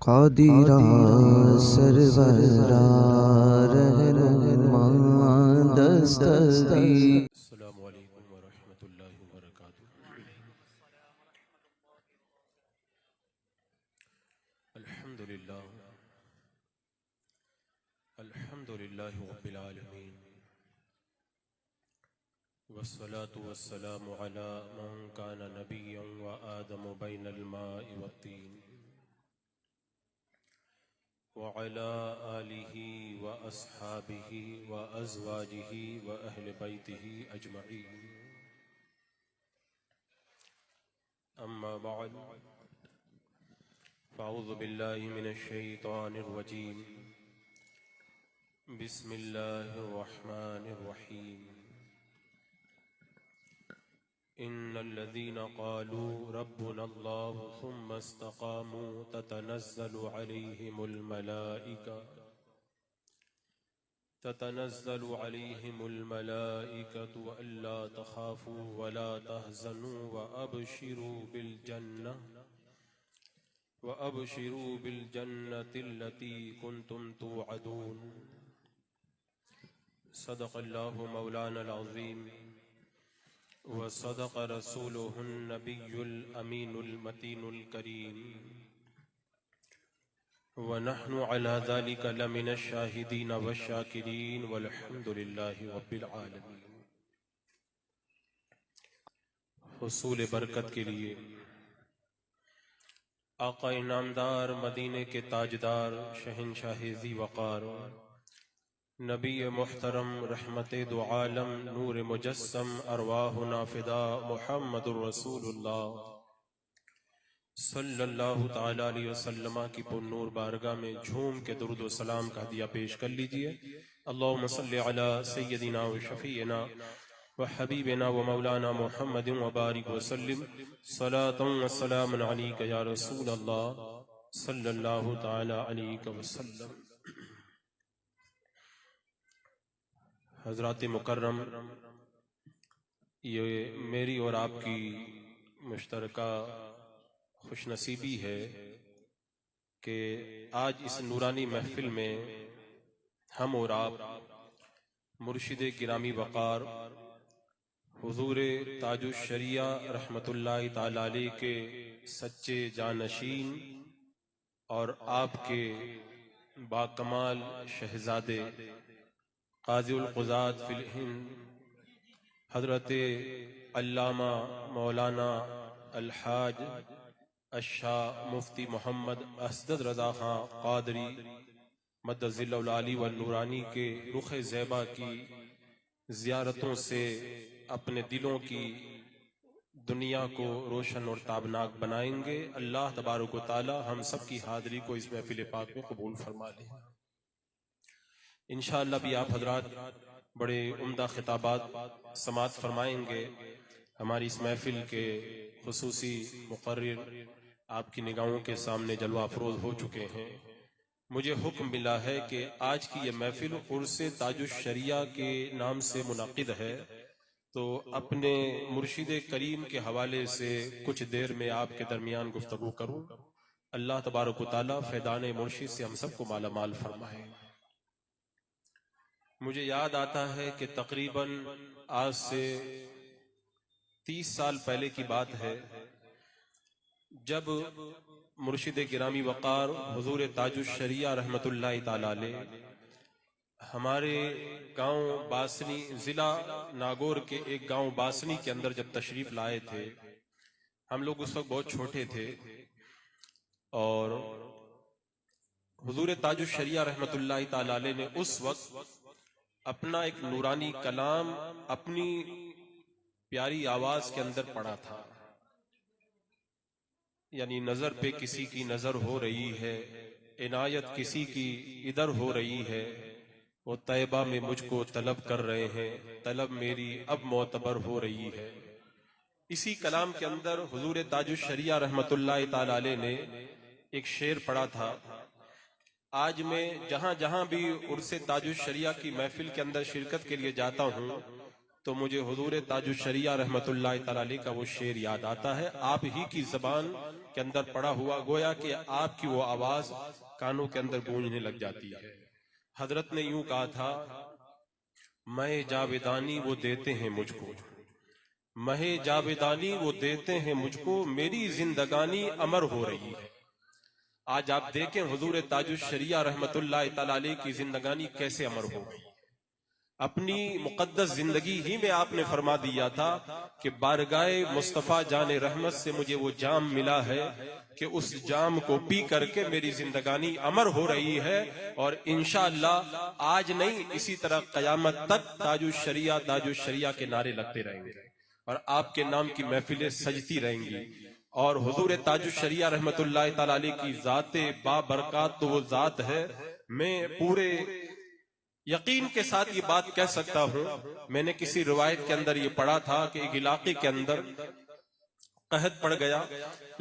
क़ादिरा सरवरा रहनुमा दस्तगीर। अस्सलामु अलैकुम व रहमतुल्लाहि व बरकातुहू। अल्हम्दुलिल्लाह अल्हम्दुलिल्लाहि रब्बिल आलमीन वस्सलातु वस्सलामु अला मन कान नबिय्यन व आदमु बैनल माइ वत्तीन व अला आलिहि व अस्हाबिहि व अज़वाजिहि व अहले बैतिहि अजमईन। अम्मा बअद फ़अऊज़ु बिल्लाहि मिनश शैतानिर रजीम। बिस्मिल्लाहिर रहमानिर रहीम। इन्नल्लज़ीना क़ालू रब्बुनल्लाहु सुम्मा इस्तक़ामू ततनज़्ज़लु अलैहिमुल मलाइकतु अल्ला तख़ाफ़ू वला तहज़नू व अबशिरू बिल जन्नतिल्लती कुन्तुम तुअदून। सदक़ल्लाहु मौलानल अज़ीम व सदक़ रसूलुहुन नबियुल अमीनुल मतीनुल करीम व नहनु अला ज़ालिका लमिनश शाहिदीन वश्शाकिरीन वल्हम्दुलिल्लाहि रब्बिल आलमीन। हुसूल बरकत के लिए आका इनामदार मदीने के ताजदार शहंशाह ज़ी वक़ार नबी मुहतरम रहमते दो आलम नूर मुजस्सम अरवाहुना फ़िदा मुहम्मदुर रसूलुल्लाह सल्लल्लाहु ताला अलैहि वसल्लम की पुन्नूर बारगाह में झूम के दुरूद व सलाम का हदिया पेश कर लीजिए। अल्लाहुम्मा सल्लि अला सय्यदिना व शफ़ीना व हबीबिना व मौलाना मुहम्मदिन व बारिक व सल्लिम सलातन व सलामन अलैका या रसूल अल्लाह सल्लल्लाहु ताला अलैहि वसल्लम। हज़रात मुकर्रम, ये मेरी और आपकी मुश्तरका खुशनसीबी है कि आज इस नूरानी महफिल में हम और आप मुर्शिद गिरामी वक़ार हुज़ूर ताजुश शरिया रहमतुल्लाहि ताला अलैह के सच्चे जानशीन और आपके बाकमाल शहजादे क़ाज़ीउल क़ुज़ात फ़िल हिंद हज़रत अल्लामा मौलाना अलहाज अशाह मुफ्ती मोहम्मद असदद रज़ा खां क़ादरी मद्दज़िल्लहुल आली व नूरानी के रुख़ ज़ैबा की ज़ियारतों से अपने दिलों की दुनिया को रोशन और ताबनाक बनाएंगे। अल्लाह तबारक व तआला हम सब की हाज़िरी को इस महफ़िल पाक में कबूल फरमा लें। इंशाअल्लाह भी आप हज़रात बड़े उम्दा खिताबात समात फरमाएंगे। हमारी इस महफ़िल के खुसूसी मुक़र्रिर आपकी निगाहों के सामने जलवा अफरोज़ हो चुके हैं। मुझे हुक्म मिला है कि आज की ये महफ़िल उर्से ताजुश शरिया के नाम से मुनाक़िद है, तो अपने मुर्शिद करीम के हवाले से कुछ देर में आपके दरमियान गुफ्तगू करूँ। अल्लाह तबारक व तआला फ़ैज़ान मुर्शिद से हम सबको माला माल फरमाए। मुझे याद आता है कि तकरीबन आज से 30 साल पहले की बात है, जब मुर्शिद गिरामी वक़ार हुज़ूर ताजुश शरिया रहमतुल्लाहि ताला अलैह हमारे गांव बासनी, जिला नागौर के एक गांव बासनी के अंदर जब तशरीफ लाए थे, हम लोग उस वक्त बहुत छोटे थे और हुज़ूर ताजुश शरिया रहमतुल्लाहि ताला अलैह ने उस वक्त अपना एक नूरानी कलाम अपनी प्यारी आवाज के अंदर पढ़ा था। यानी नजर पे किसी की नजर हो रही है, इनायत किसी की इधर हो रही है, वो तैबा में मुझको तलब कर रहे हैं, तलब मेरी अब मोतबर हो रही है। इसी कलाम के अंदर हुजूर ताजुश शरिया रहमतुल्लाहि ताला अलैह ने एक शेर पढ़ा था। आज मैं जहां जहां भी उर्से ताजुश शरिया की महफिल के अंदर शिरकत के लिए जाता हूं तो मुझे हुजूर ताजुश शरिया रहमतुल्लाहि ताला अलैह का वो शेर याद आता है। आप ही की ज़बान के अंदर पड़ा हुआ, गोया कि आपकी वो आवाज कानों के अंदर गूंजने लग जाती है। हजरत ने यूं कहा था, मैं जावेदानी वो देते हैं मुझको, महे जावेदानी वो देते हैं मुझको, मेरी जिंदगानी अमर हो रही है। आज आप देखें हुजूर ताजुश शरिया रहमतुल्लाह तआला अलैह की जिंदगानी कैसे अमर हो गई। अपनी मुकद्दस जिंदगी ही में आपने फरमा दिया था कि बारगाए मुस्तफा जाने रहमत से मुझे वो जाम मिला है कि उस जाम को पी करके मेरी जिंदगानी अमर हो रही है। और इंशाअल्लाह आज नहीं, इसी तरह कयामत तक ताजुश शरिया के नारे लगते रहेंगे और आपके नाम की महफिलें सजती रहेंगी। और हुजूर ताजुश शरिया रहमतुल्लाह तआला अलैह की जाते बाबरकत तो वो जात है। मैं पूरे यकीन के साथ ये बात कह सकता हूं, मैंने किसी रिवायत के अंदर ये पढ़ा था कि एक इलाके के अंदर कहत पड़ गया,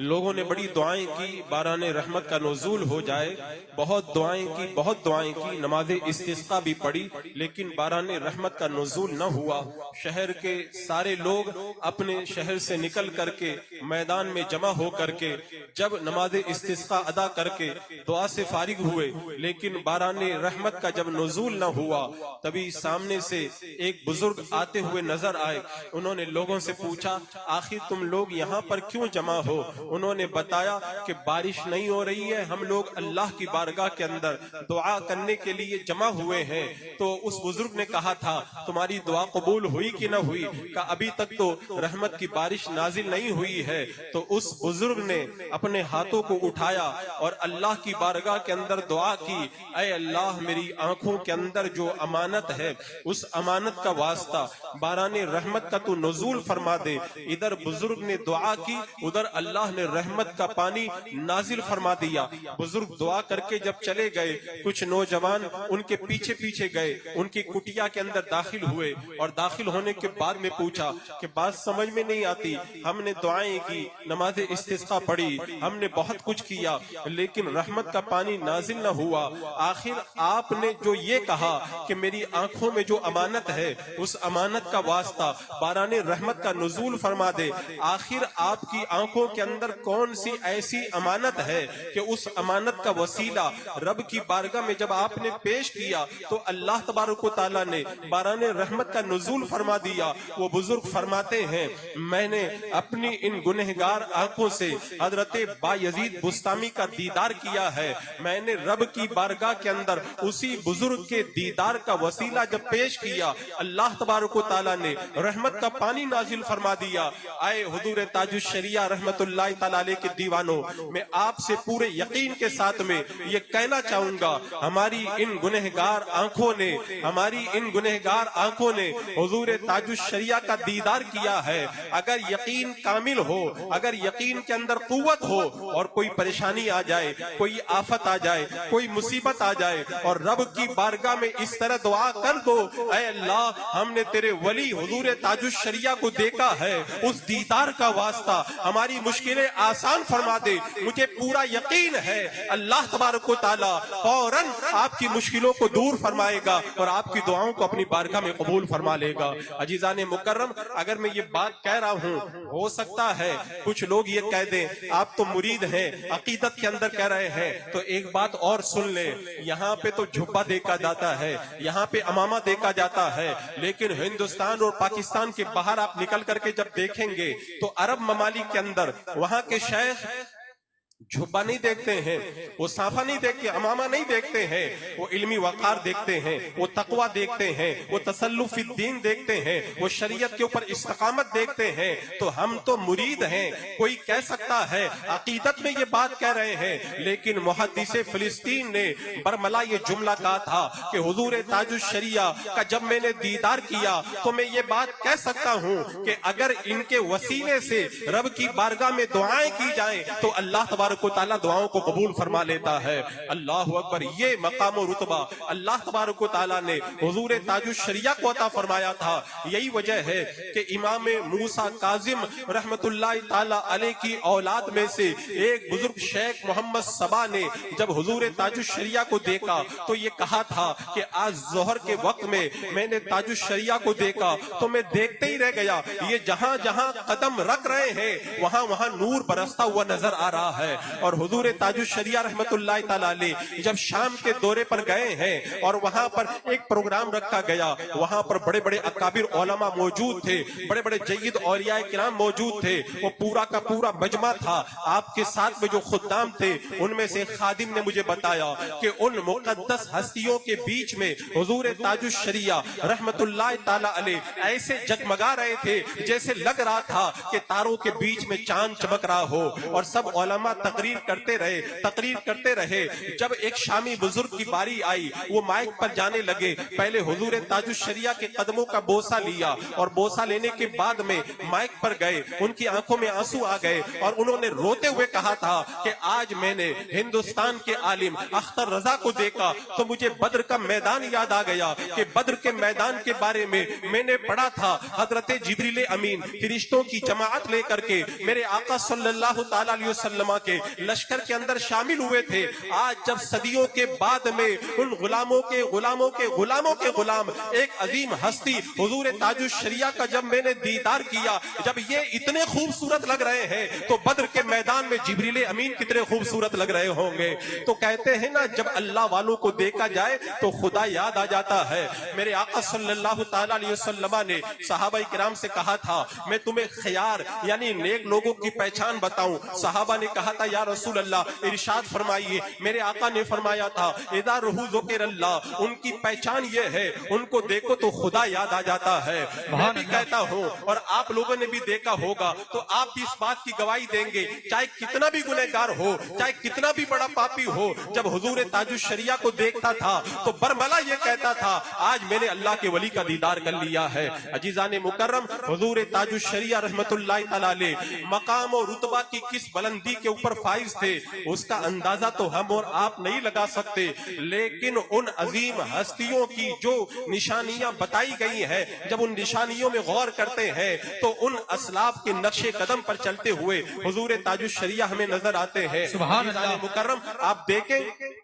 लोगों ने बड़ी दुआएं की, बारान रहमत का नुज़ूल हो जाए, बहुत दुआएं की, नमाज इस्तिस्का भी पढ़ी, लेकिन बारान रहमत का नुज़ूल न हुआ। शहर के सारे लोग अपने शहर से निकल करके मैदान में जमा हो करके जब नमाज इस्तिस्का अदा करके दुआ से फारिग हुए, लेकिन बारान रहमत का जब नुज़ूल न हुआ, तभी सामने से एक बुजुर्ग आते हुए नजर आए। उन्होंने लोगों से पूछा, आखिर तुम लोग यहाँ पर क्यों जमा हो? उन्होंने बताया कि बारिश नहीं हो रही है, हम लोग अल्लाह की बारगाह के अंदर दुआ करने के लिए जमा हुए हैं। तो उस बुजुर्ग ने कहा था, तुम्हारी दुआ कबूल हुई कि न हुई? का अभी तक तो रहमत की बारिश नाजिल नहीं हुई है। तो उस बुजुर्ग ने अपने हाथों को उठाया और अल्लाह की बारगाह के अंदर दुआ की, ऐ अल्लाह मेरी आंखों के अंदर जो अमानत है, उस अमानत का वास्ता बाराने रहमत का तू नुज़ूल फरमा दे। इधर बुजुर्ग ने दुआ की, उधर अल्लाह ने रहमत का पानी नाजिल फरमा दिया। बुजुर्ग दुआ करके जब चले गए, कुछ नौजवान उनके पीछे पीछे गए, उनकी कुटिया के अंदर दाखिल हुए और दाखिल होने के बाद में पूछा कि बात समझ में नहीं आती, हमने दुआएं की, नमाज इस्तिस्का पढ़ी, हमने बहुत कुछ किया, लेकिन रहमत का पानी नाजिल न हुआ। आखिर आपने जो ये कहा कि मेरी आंखों में जो अमानत है, उस अमानत का वास्ता बाराने रहमत का नुज़ूल फरमा दे। आखिर आपकी आंखों के अंदर कौन सी ऐसी अमानत है कि उस अमानत का वसीला रब की बारगाह में जब आपने पेश किया तो अल्लाह तबारक व तआला ने बाराने रहमत का नुज़ूल फरमा दिया। वो बुजुर्ग फरमाते हैं, मैंने अपनी इन गुनहगार आंखों से हजरत बायजीद बुस्तामी का दीदार किया है। मैंने रब की बारगाह के अंदर उसी बुजुर्ग के दीदार का वसीला जब पेश किया, अल्लाह तबारक व तआला ने रहमत का पानी नाजिल फरमा दिया। आए हुजूर ताजुश शरिया रहमतुल्लाह तआला अलैह के दीवानों, मैं आपसे पूरे यकीन के साथ में ये कहना चाहूंगा, हमारी इन गुनहगार आंखों ने हुजूर ताजुश शरिया का दीदार किया है। अगर यकीन कामिल हो, अगर यकीन के अंदर कुव्वत हो और कोई परेशानी आ जाए, कोई आफत आ जाए, कोई मुसीबत आ जाए और रब की बारगाह में इस तरह दुआ कर दो, ऐ अल्लाह हमने तेरे वली हुजूर ताजुश शरिया को देखा है, उस दीदार का वास्ता हमारी मुश्किलें आसान फरमा दे। मुझे पूरा यकीन है अल्लाह तबारक व तआला फौरन आपकी मुश्किलों को दूर फरमाएगा और आपकी दुआओं को अपनी बारगाह में कबूल फरमा लेगा। अजीजाने मुकर्रम, अगर मैं ये बात कह रहा हूँ, हो सकता है कुछ लोग ये कह दें आप तो मुरीद हैं, अकीदत के अंदर कह रहे हैं, तो एक बात और सुन ले, यहाँ पे तो झुब्बा देखा जाता है, यहाँ पे अमामा देखा जाता है, लेकिन हिंदुस्तान और पाकिस्तान के बाहर आप निकल करके जब देखेंगे तो अरब ममालिक के अंदर वहां के शेख झुब्बा नहीं देखते हैं, वो साफा नहीं देखते, अमामा नहीं देखते हैं, वो इल्मी वकार देखते हैं, वो तकवा देखते हैं, वो तसल्लुफ़िद्दीन देखते हैं, वो शरीयत के ऊपर इस्तिकामत देखते हैं। तो हम तो मुरीद हैं। कोई कह सकता है अकीदत में ये बात कह रहे हैं, लेकिन मुहद्दिसे फिलिस्तीन ने बरमला ये जुमला कहा था कि हुजूर ताजुश शरिया का जब मैंने दीदार किया तो मैं ये बात कह सकता हूँ कि अगर इनके वसीले से रब की बारगाह में दुआएं की जाएं तो अल्लाह तबारक व तआला दुआओं को कबूल फरमा लेता है। अल्लाह अकबर। ये मकाम और रुतबा अल्लाह तबारक व तआला ने हुजूर ताजुश शरिया को अता फरमाया था। यही वजह है कि इमाम मूसा काजिम रहमतुल्लाह ताला अलैह की औलाद में से एक बुजुर्ग शेख मोहम्मद सबा ने जब हुजूर ताजुश शरिया को देखा तो ये कहा था कि आज जोहर के वक्त में मैंने ताजुश शरिया को देखा तो मैं देखते ही रह गया। ये जहां जहां कदम रख रहे हैं वहां वहां नूर बरसता हुआ नजर आ रहा है। और हुजूर ताजुश शरिया रहमतुल्लाह ताला अलैह जब शाम के दौरे पर गए हैं और वहां पर एक प्रोग्राम रखा गया, वहां पर बड़े बड़े अकाबिर उलमा मौजूद थे, बड़े बड़े जय्यद औलिया किराम मौजूद थे, वो पूरा का पूरा मजमा था। आपके साथ में जो खुद्दाम थे उनमें से खादिम ने मुझे बताया कि उन मुकद्दस हस्तियों के बीच में हुजूर ताजुश शरिया रहमतुल्लाह ताला अलैह ऐसे जगमगा रहे थे जैसे लग रहा था कि तारों के बीच में चांद चमक रहा हो। और सब उलमा तकरीर करते रहे। जब एक शामी बुजुर्ग की बारी आई, वो माइक पर जाने लगे। पहले हुजूर ताजुश शरिया के कदमों का बोसा लिया और बोसा लेने के बाद में माइक पर गए। उनकी आंखों में आंसू आ गए और उन्होंने रोते हुए कहा था कि आज मैंने हिंदुस्तान के आलिम अख्तर रजा को देखा तो मुझे बद्र का मैदान याद आ गया कि बद्र के मैदान के बारे में मैंने पढ़ा था। हजरत जिब्रील अमीन फरिश्तों की जमाअत लेकर के मेरे आका सल्लल्लाहु तआला अलैहि वसल्लम के लश्कर के अंदर शामिल हुए थे। आज जब सदियों के बाद में उन गुलामों के गुलाम एक अजीम हस्ती हुजूर ताजुश शरिया का जब मैंने दीदार किया, जब ये इतने खूबसूरत लग रहे हैं तो बद्र के मैदान में जिब्रील अमीन कितने खूबसूरत लग रहे होंगे। तो कहते हैं ना, जब अल्लाह वालों को देखा जाए तो खुदा याद आ जाता है। मेरे आका सल्लल्लाहु तआला अलैहि वसल्लम ने सहाबा किराम से कहा था, मैं तुम्हें खयार यानी नेक लोगों की पहचान बताऊं। सहाबा ने कहा था, या रसूल अल्लाह इरशाद फरमाइए। मेरे आका ने फरमाया था, इदा रूहु ज़ुकिर अल्लाह, उनकी पहचान ये है उनको देखो तो खुदा याद आ जाता है। मैं भी कहता हूँ और आप लोगों ने भी देखा होगा तो आप भी इस बात की गवाही देंगे, चाहे कितना भी गुनहगार हो, चाहे कितना भी बड़ा पापी हो, जब हुजूर ताजुश शरिया को देखता था तो बरमला ये कहता था, आज मैंने अल्लाह के वली का दीदार कर लिया है। अजीजाने मुकर्रम, हुजूर ताजुश शरिया रहमतुल्लाह तआला अलैह मकाम और रुतबा की किस बुलंदी के ऊपर फाइज थे उसका अंदाजा तो हम और आप नहीं लगा सकते, लेकिन उन अजीम हस्तियों की जो निशानियां बताई गई है, जब उन निशानियों में गौर करते हैं तो उन असलाफ के नक्शे कदम पर चलते हुए हुजूर ताजुश शरिया हमें नजर आते हैं। सुभान अल्लाह। मुकर्रम, आप देखें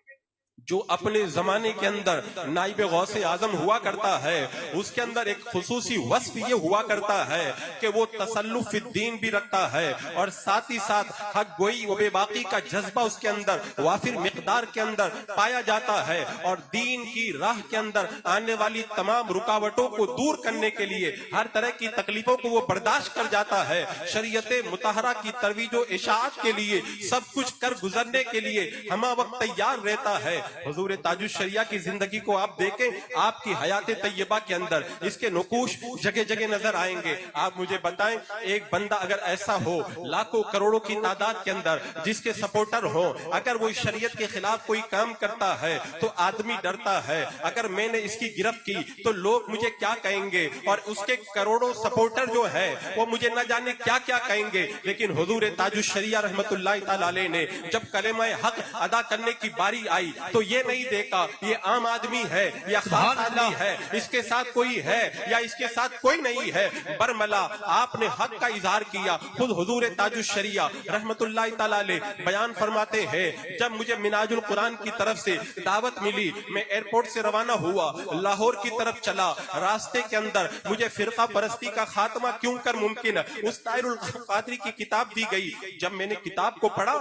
जो अपने जमाने के अंदर नाइब गौसे आजम हुआ करता है, उसके अंदर एक खुसूसी वस्फ ये हुआ करता है कि वो तसल्लुफ फिद्दीन भी रखता है और साथ ही साथ हक गोई व बेबाकी का जज्बा उसके अंदर वाफिर मिकदार के अंदर पाया जाता है। और दीन की राह के अंदर आने वाली तमाम रुकावटों को दूर करने के लिए, हर तरह की तकलीफों को वो बर्दाश्त कर जाता है। शरीयत मुतहरा की तरवीज व इशाअत के लिए सब कुछ कर गुजरने के लिए हमा वक्त तैयार रहता है। हुजूर ताजुश शरिया की जिंदगी को आप देखें, आपकी हयात तैयबा के अंदर इसके नुकूश जगह जगह नजर आएंगे। आप मुझे बताएं, एक बंदा अगर ऐसा हो लाखों करोड़ों की तादाद के अंदर जिसके सपोर्टर हो, अगर वो शरीयत के खिलाफ कोई काम करता है तो आदमी डरता है, अगर मैंने इसकी गिरफ्त की तो लोग मुझे क्या कहेंगे, और उसके करोड़ों सपोर्टर जो है वो मुझे न जाने क्या क्या कहेंगे। लेकिन हुजूर ताजुश शरिया रहमतुल्लाह तआला अलैह ने जब कलेमा हक अदा करने की बारी आई तो ये नहीं देखा ये आम आदमी है या खास आदमी है, इसके साथ कोई है या इसके साथ कोई नहीं है, बरमला आपने हक का इजहार किया। खुद हुजूर ताजुश शरिया रहमतुल्लाह तआला अलैह बयान फरमाते हैं, जब मुझे मिनाजुल कुरान की तरफ से दावत मिली, मैं एयरपोर्ट से रवाना हुआ, लाहौर की तरफ चला, रास्ते के अंदर मुझे फिरका परस्ती का खात्मा क्यों कर मुमकिन है उस ताहिरुल कादरी की किताब दी गई। जब मैंने किताब को पढ़ा,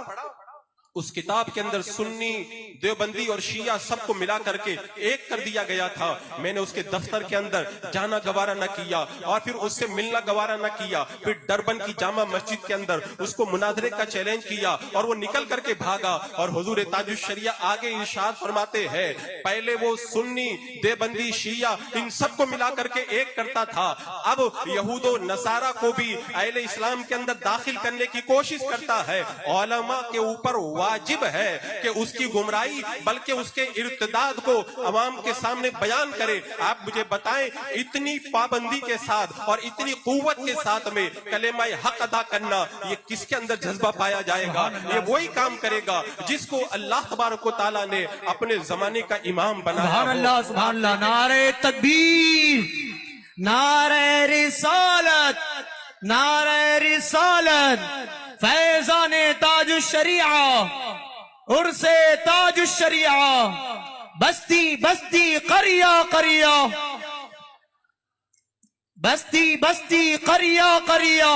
उस किताब के अंदर सुन्नी, देवबंदी और शिया सबको मिला करके एक कर दिया गया था। मैंने उसके दफ्तर के अंदर जाना गवारा न किया और फिर उससे मिलना गवारा न किया। फिर डरबन की जामा मस्जिद के अंदर उसको मुनाजरे का चैलेंज किया और वो निकल करके भागा। और हुजूर ताजुश शरिया आगे इरशाद फरमाते हैं, पहले वो सुन्नी, देवबंदी, शिया इन सबको मिला करके एक करता था, अब यहूदो नसारा को भी अहले इस्लाम के अंदर दाखिल करने की कोशिश करता है। उलमा के ऊपर वाजिब है कि उसकी गुमराही बल्कि उसके इर्तिदाद को अवाम के सामने बयान करे। आप मुझे बताएं, इतनी पाबंदी के साथ और इतनी कुव्वत के साथ में कलेमा हक अदा करना, ये किसके अंदर जज्बा पाया जाएगा? ये वही काम करेगा जिसको अल्लाह तबारक व तआला ने अपने जमाने का इमाम बनाया। सुभान अल्लाह, सुभान अल्लाह। नारे तकबीर, नारे रिसालत, नारे रिसालत, फैजाने ताजुश शरिया, उर्से ताजुश शरिया, बस्ती बस्ती करिया करिया, बस्ती बस्ती करिया करिया।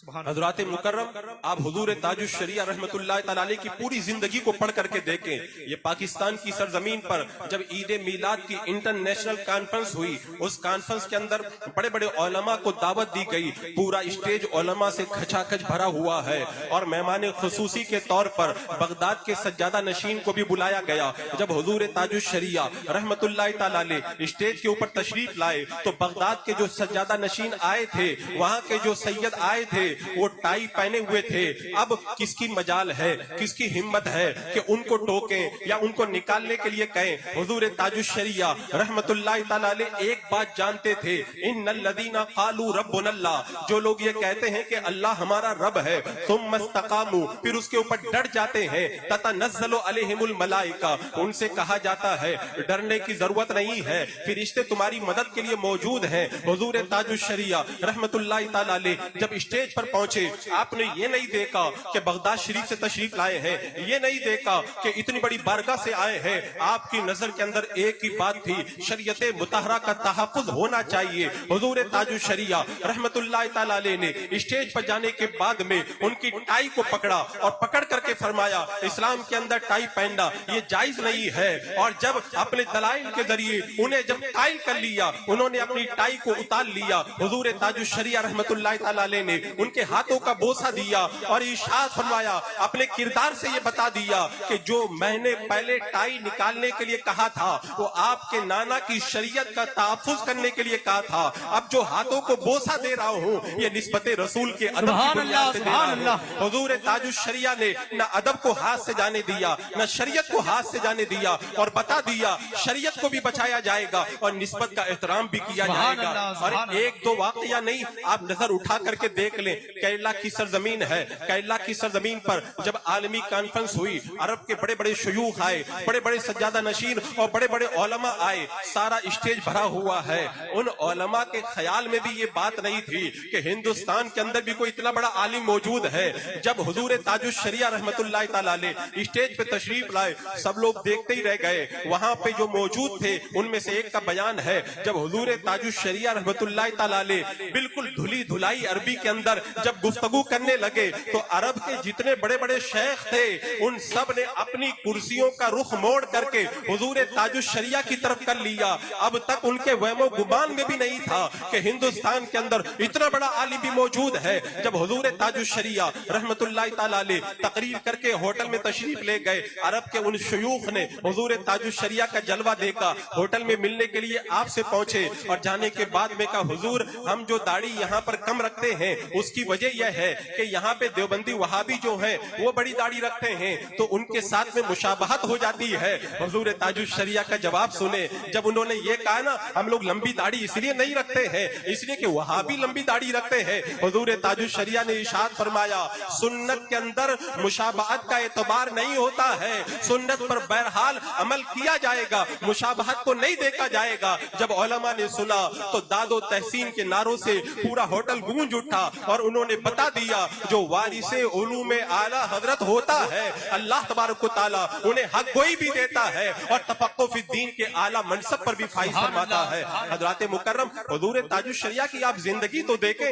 हजरात मुकर्रम, आप हुजूर ताजुश शरिया रहमतुल्लाह तआला अलैह की पूरी जिंदगी को पढ़ करके देखें। ये पाकिस्तान की सरजमीन पर जब ईद मिलाद की इंटरनेशनल कॉन्फ्रेंस हुई, उस कॉन्फ्रेंस के अंदर बड़े बड़े उलमा को दावत दी गई। पूरा स्टेज उलमा से खचाखच भरा हुआ है और मेहमान खुसूसी के तौर पर बगदाद के सज्जादा नशीन को भी बुलाया गया। जब हुजूर ताजुश शरिया रहमतुल्लाह तआला अलैह स्टेज के ऊपर तशरीफ लाए तो बगदाद के जो सज्जादा नशीन आए थे, वहां के जो सैयद आए थे, वो टाई पहने हुए थे। अब किसकी मजाल है, किसकी हिम्मत है कि उनको टोकें या उनको निकालने के लिए कहें? हुजूर ताजुश शरिया रहमतुल्लाह तआला अलैह एक बात जानते थे, इन्नल लदीना कालू रब्बुनल्लाह, जो लोग ये कहते हैं कि अल्लाह हमारा रब है, सुम्मा इस्तकामू, फिर उसके ऊपर डट जाते हैं, ततनज़्ज़लु अलैहिमुल मलाइका, उनसे कहा जाता है डरने की जरूरत नहीं है, फरिश्ते तुम्हारी मदद के लिए मौजूद हैं। हुजूर ताजुश शरिया रहमतुल्लाह तआला अलैह जब स्टेज पर पहुंचे, आपने ये नहीं देखा कि बगदाद शरीफ से तशरीफ लाए हैं, ये नहीं देखा कि इतनी बड़ी बारगाह से आए हैं। आपकी नजर के अंदर एक ही बात थी, शरीयत मुतहरा का तहफ़्फ़ुज़ होना चाहिए। हुजूर ताजुश शरिया रहमतुल्लाह तआला अलैह ने स्टेज पर जाने के बाद में उनकी टाई को पकड़ा और पकड़ करके फरमाया, इस्लाम के अंदर टाई पहनना ये जायज नहीं है। और जब अपने दलाइल के जरिए उन्हें जब कायल कर लिया, उन्होंने अपनी टाई को उतार लिया। हुजूर ताजुश शरिया रहमतुल्लाह तआला अलैह ने उनके हाथों का बोसा दिया और इरशाद फरमाया, अपने किरदार से ये बता दिया कि जो मैंने पहले टाई निकालने के लिए कहा था वो आपके नाना की शरीयत का तहफ़्फ़ुज़ करने के लिए कहा था। अब जो हाथों को बोसा दे रहा हूँ ये निस्बते रसूल के अदब की बुनियाद से दे रहा हूं। हुजूर ताजुश शरिया ने न अदब को हाथ से जाने दिया, न शरीयत को हाथ से जाने दिया और बता दिया शरीयत को भी बचाया जाएगा और निस्बत का एहतराम भी किया जाएगा। और एक दो वाकया नहीं, आप नजर उठा करके देख लें, केरला की सरजमीन है, केरला की सरजमीन पर जब आलमी कॉन्फ्रेंस हुई, अरब के बड़े बड़े शयूख आए, बड़े बड़े सज्जादा नशीन और बड़े बड़े उलमा आए, सारा स्टेज भरा हुआ है। उन उलमा के ख्याल में भी ये बात नहीं थी कि हिंदुस्तान के अंदर भी कोई इतना बड़ा आलिम मौजूद है। जब हुजूर ताजुश शरिया रहमतुल्लाह तआला अलैह स्टेज पे तशरीफ लाए, सब लोग देखते ही रह गए। वहां पे जो मौजूद थे उनमें से एक का बयान है, जब हुजूर ताजुश शरिया रहमतुल्लाह तआला अलैह बिल्कुल धुली धुलाई अरबी के अंदर जब गुफ्तगू करने लगे तो अरब के जितने बड़े बड़े शेख थे उन सब ने अपनी कुर्सियों का रुख मोड़ करके हुजूर ताजुश शरिया की तरफ कर लिया। अब तक उनके वहमो गुमान में भी नहीं था कि हिंदुस्तान के अंदर इतना बड़ा आलिम भी मौजूद है। जब हुजूर ताजुश शरिया रहमतुल्लाह तआला अलैह तकरीर करके होटल में तशरीफ ले गए, अरब के उन शयूख ने हुजूर ताजुश शरिया का जलवा देखा, होटल में मिलने के लिए आपसे पहुंचे और जाने के बाद में कहा, हुजूर हम जो दाढ़ी यहाँ पर कम रखते हैं उसकी वजह यह है कि यहाँ पे देवबंदी वहाबी जो है वो बड़ी दाढ़ी रखते हैं तो उनके साथ में मुशाबहत हो जाती है। हुजूर ताजुश शरिया का जवाब सुने, जब उन्होंने ये कहा ना हम लोग लंबी दाढ़ी इसलिए नहीं रखते हैं इसलिए कि वहाबी लंबी दाढ़ी रखते हैं, हुजूर ताजुश शरिया ने इरशाद फरमाया, सुन्नत के अंदर मुशाबहत का एतबार नहीं होता है, सुन्नत पर बहरहाल अमल किया जाएगा, मुशाबहत को नहीं देखा जाएगा। जब उलमा ने सुना तो दादो तहसीन के नारों से पूरा होटल गूंज उठा और उन्होंने बता दिया जो वारिसे उलूम आला हजरत होता है अल्लाह तबारक व तआला उन्हें हक कोई भी देता है और तफक्कुह फी दीन के आला मनसब पर भी फाइज फरमाता है। हजरात मुकर्रम, हुजूर ताजुश शरिया की आप जिंदगी तो देखें,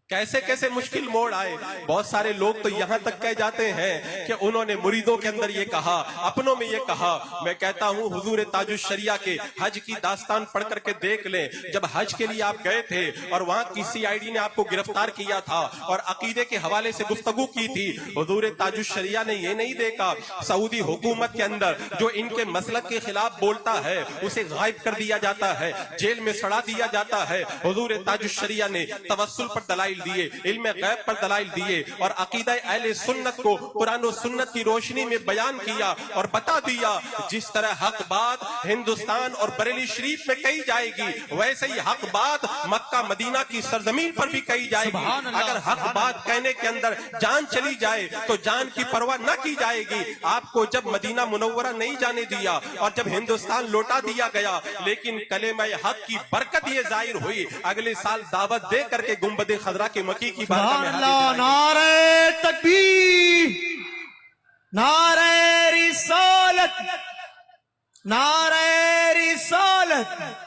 कैसे कैसे मुश्किल मोड़ आए। बहुत सारे लोग तो यहाँ तक कह जाते हैं कि उन्होंने मुरीदों के अंदर ये कहा, अपनों में ये कहा। मैं कहता हूँ हुजूर ताजुश शरिया के हज की दास्तान पढ़ करके देख लें। जब हज के लिए आप गए थे और वहाँ की CID ने आपको गिरफ्तार किया था और अकीदे के हवाले से गुफ्तगू की थी, हुजूर ताजुश शरिया ने ये नहीं देखा सऊदी हुकूमत के अंदर जो इनके मसलक के खिलाफ बोलता है उसे गायब कर दिया जाता है, जेल में सड़ा दिया जाता है। हुजूर ताजुश शरिया ने तवस्सुल पर दलाइल दिए, इल्म गैब पर दलाइल दिए और अकीदा अहले सुन्नत को कुरान और सुन्नत की रोशनी में बयान किया और बता दिया जिस तरह हक बात हिंदुस्तान और बरेली शरीफ में कही जाएगी, वैसे ही हक बात मक्का मदीना की सरजमीन पर भी कही जाएगी। अगर हक बात कहने के अंदर जान चली जाए तो जान की परवाह न की जाएगी। आपको जब मदीना मुनव्वरा नहीं जाने दिया और जब हिंदुस्तान लौटा दिया गया, लेकिन कलेमा हक की बरकत ये जाहिर हुई। अगले साल दावत दे करके गुंबद खजरा के मकी की बात में नारे तकबीर, नारे रिसालत, नारे रिसालत।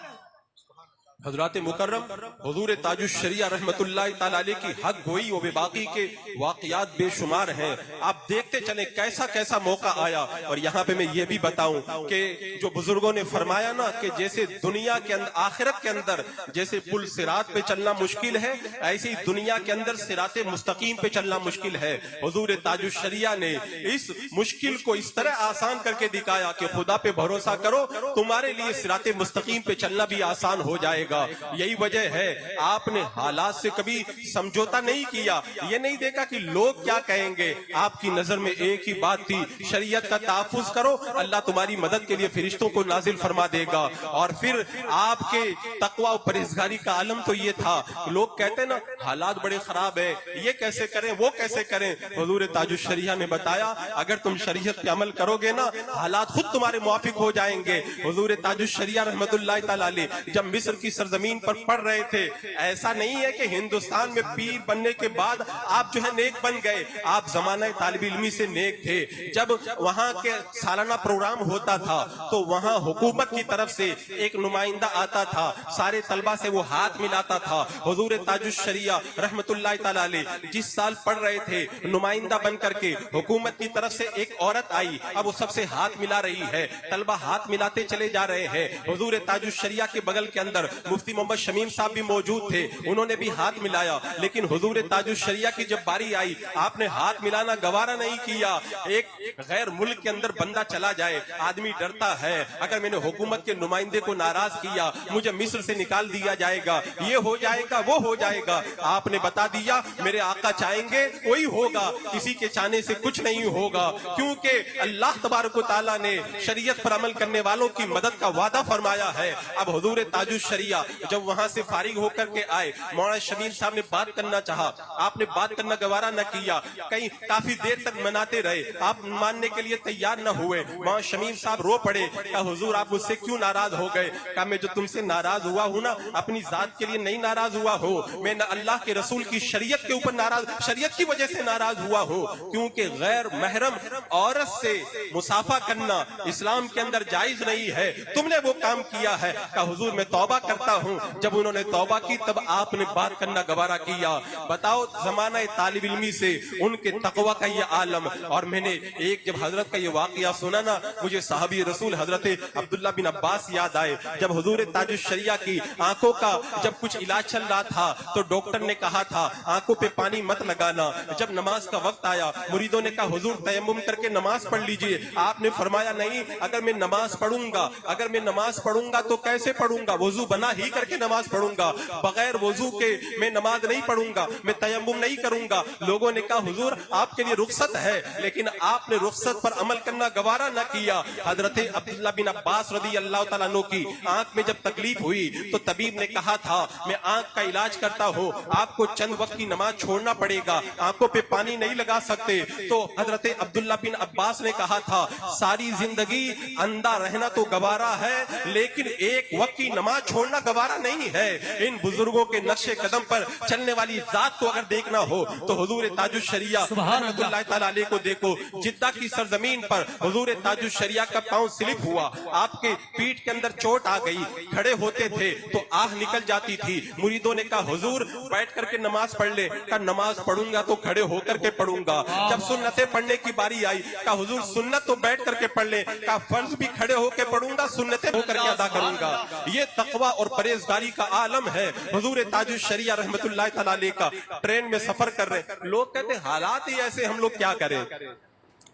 हजरात मुकर्रम हुजूर ताजुश शरिया रहमतुल्लाह ताला अलैह की हक गोई व बेबाकी के वाकयात बेशुमार हैं। आप देखते चले कैसा कैसा मौका आया। और यहाँ पे मैं ये भी बताऊं कि जो बुजुर्गों ने फरमाया ना कि जैसे दुनिया के अंदर आखिरत के अंदर जैसे पुल सिरात पे चलना मुश्किल है, ऐसे ही दुनिया के अंदर सिराते मुस्तकीम पे चलना मुश्किल है। हुजूर ताजुश शरिया ने इस मुश्किल को इस तरह आसान करके दिखाया कि खुदा पे भरोसा करो, तुम्हारे लिए सिराते मुस्तकीम पे चलना भी आसान हो जाएगा। यही वजह है आपने हालात से कभी समझौता नहीं किया, ये नहीं देखा कि लोग क्या कहेंगे। आपकी नजर में एक ही बात थी, शरीयत का तहफ्फुज करो, अल्लाह तुम्हारी मदद के लिए फरिश्तों को नाजिल फरमा देगा। और फिर आपके तकवा और परहेजगारी का आलम तो ये था। लोग कहते ना हालात बड़े खराब है, ये कैसे करें वो कैसे करें। हुजूर ताजुश शरिया ने बताया अगर तुम शरीयत पे अमल करोगे ना, हालात खुद तुम्हारे मुआफिक हो जाएंगे। हुजूर ताजुश शरिया रहमतुल्लाह ताला अलैह जब मिस्र की सरजमीन पर पढ़ रहे थे, ऐसा नहीं है कि हिंदुस्तान में पीर बनने के बाद आप जो है नेक बन गए। आप जमाना तालिब इल्मी से नेक थे। जब वहां के सालाना प्रोग्राम होता था तो वहां हुकूमत की तरफ से एक नुमाइंदा आता था, सारे तलबा से वो हाथ मिलाता था। हुजूर ताजुश शरिया रहमतुल्लाह ताला अलैह जिस साल पढ़ रहे थे, नुमाइंदा बन करके हुकूमत की तरफ से एक औरत आई, अब वो सबसे हाथ मिला रही है, तलबा हाथ मिलाते चले जा रहे हैं। हुजूर ताजुश शरिया के बगल के अंदर मुफ्ती मोहम्मद शमीम साहब भी मौजूद थे, उन्होंने भी हाथ मिलाया। लेकिन हुजूर ताजुश शरिया की जब बारी आई, आपने हाथ मिलाना गवारा नहीं किया। एक गैर मुल्क के अंदर बंदा चला जाए, आदमी डरता है अगर मैंने हुकूमत के नुमाइंदे को नाराज किया मुझे मिस्र से निकाल दिया जाएगा, ये हो जाएगा वो हो जाएगा। आपने बता दिया मेरे आका चाहेंगे वही होगा, किसी के चाहने से कुछ नहीं होगा, क्योंकि अल्लाह तबारक व तआला ने शरीयत पर अमल करने वालों की मदद का वादा फरमाया है। अब हुजूर ताजुश शरिया जब वहां से फारिग होकर के आए, मौलाना शमीम साहब ने बात करना चाहा, आपने बात करना गवारा न किया, कहीं काफी देर तक मनाते रहे, आप मानने के लिए तैयार न हुए। मौलाना शमीम साहब रो पड़े, कहा हुजूर आप मुझसे क्यों नाराज हो गए? कहा मैं जो तुमसे नाराज हुआ हूं ना, अपनी जात के लिए नहीं नाराज हुआ हो, मैं न अल्लाह के रसूल की शरीयत के ऊपर नाराज, शरीयत की वजह से नाराज हुआ हो, क्योंकि गैर महरम औरत से मुसाफा करना इस्लाम के अंदर जायज नहीं है, तुमने वो काम किया है। कहा हुजूर मैं तौबा करता हूँ। जब उन्होंने तौबा की तब आपने बात करना गवारा किया। बताओ जमाना तालिब इल्मी से उनके तकवा का ये आलम। और मैंने एक जब हजरत का ये वाकया सुना ना, मुझे साहबी रसूल हजरत अब्दुल्ला बिन अब्बास याद आए। जब हुजूर ताजुश शरिया की आंखों का जब कुछ इलाज चल रहा था तो डॉक्टर ने कहा था आंखों पे पानी मत लगाना। जब नमाज का वक्त आया, मुरीदों ने कहा हुजूर तयम्मुम करके नमाज पढ़ लीजिए। आपने फरमाया नहीं, अगर मैं नमाज पढ़ूंगा तो कैसे पढ़ूंगा? वजू बना ही करके नमाज पढ़ूंगा, बगैर वजू के मैं नमाज नहीं पढ़ूंगा, मैं तयम्मुम नहीं करूंगा। लोगों ने कहा हुजूर आपके लिए रुखसत है, लेकिन आपने रुखसत पर अमल करना गवारा न किया। हजरत अब्दुल्ला बिन अब्बास रज़ी अल्लाह तआला अन्हु की आंख में जब तकलीफ हुई तो तबीब ने कहा था मैं आंख का इलाज करता हूँ, आपको चंद वक्त की नमाज छोड़ना पड़ेगा, आंखों पे पानी नहीं लगा सकते। तो हजरत अब्दुल्ला बिन अब्बास ने कहा था सारी जिंदगी अंधा रहना तो गवारा है, लेकिन एक वक्त की नमाज छोड़ना गवारा नहीं है। इन बुजुर्गों के नक्शे कदम पर चलने वाली जात को अगर देखना हो तो हुजूर ताजुश शरिया रहमतुल्लाह तआला अलैह को देखो। जिद्दा की सरजमीन पर हुजूर ताजुश शरिया का पांव स्लिप हुआ, आपके पीठ के अंदर चोट आ गई, खड़े होते थे तो आह निकल जाती थी। मुरीदों ने कहा हुजूर बैठ करके नमाज पढ़ ले। कहा नमाज पढ़ूंगा तो खड़े होकर के पढ़ूंगा। जब सुन्नतें पढ़ने की बारी आई, कहा हुजूर सुन्नत तो बैठ करके पढ़ ले। कहा फर्ज भी खड़े होकर पढ़ूंगा, सुन्नतें होकर के अदा करूंगा। ये तकवा और परहेजगारी का आलम है। हुजूर ताजुश शरिया रहमतुल्लाह तआला अलैह का ट्रेन में सफर कर रहे, लोग कहते हालात ही ऐसे, हम लोग क्या करें?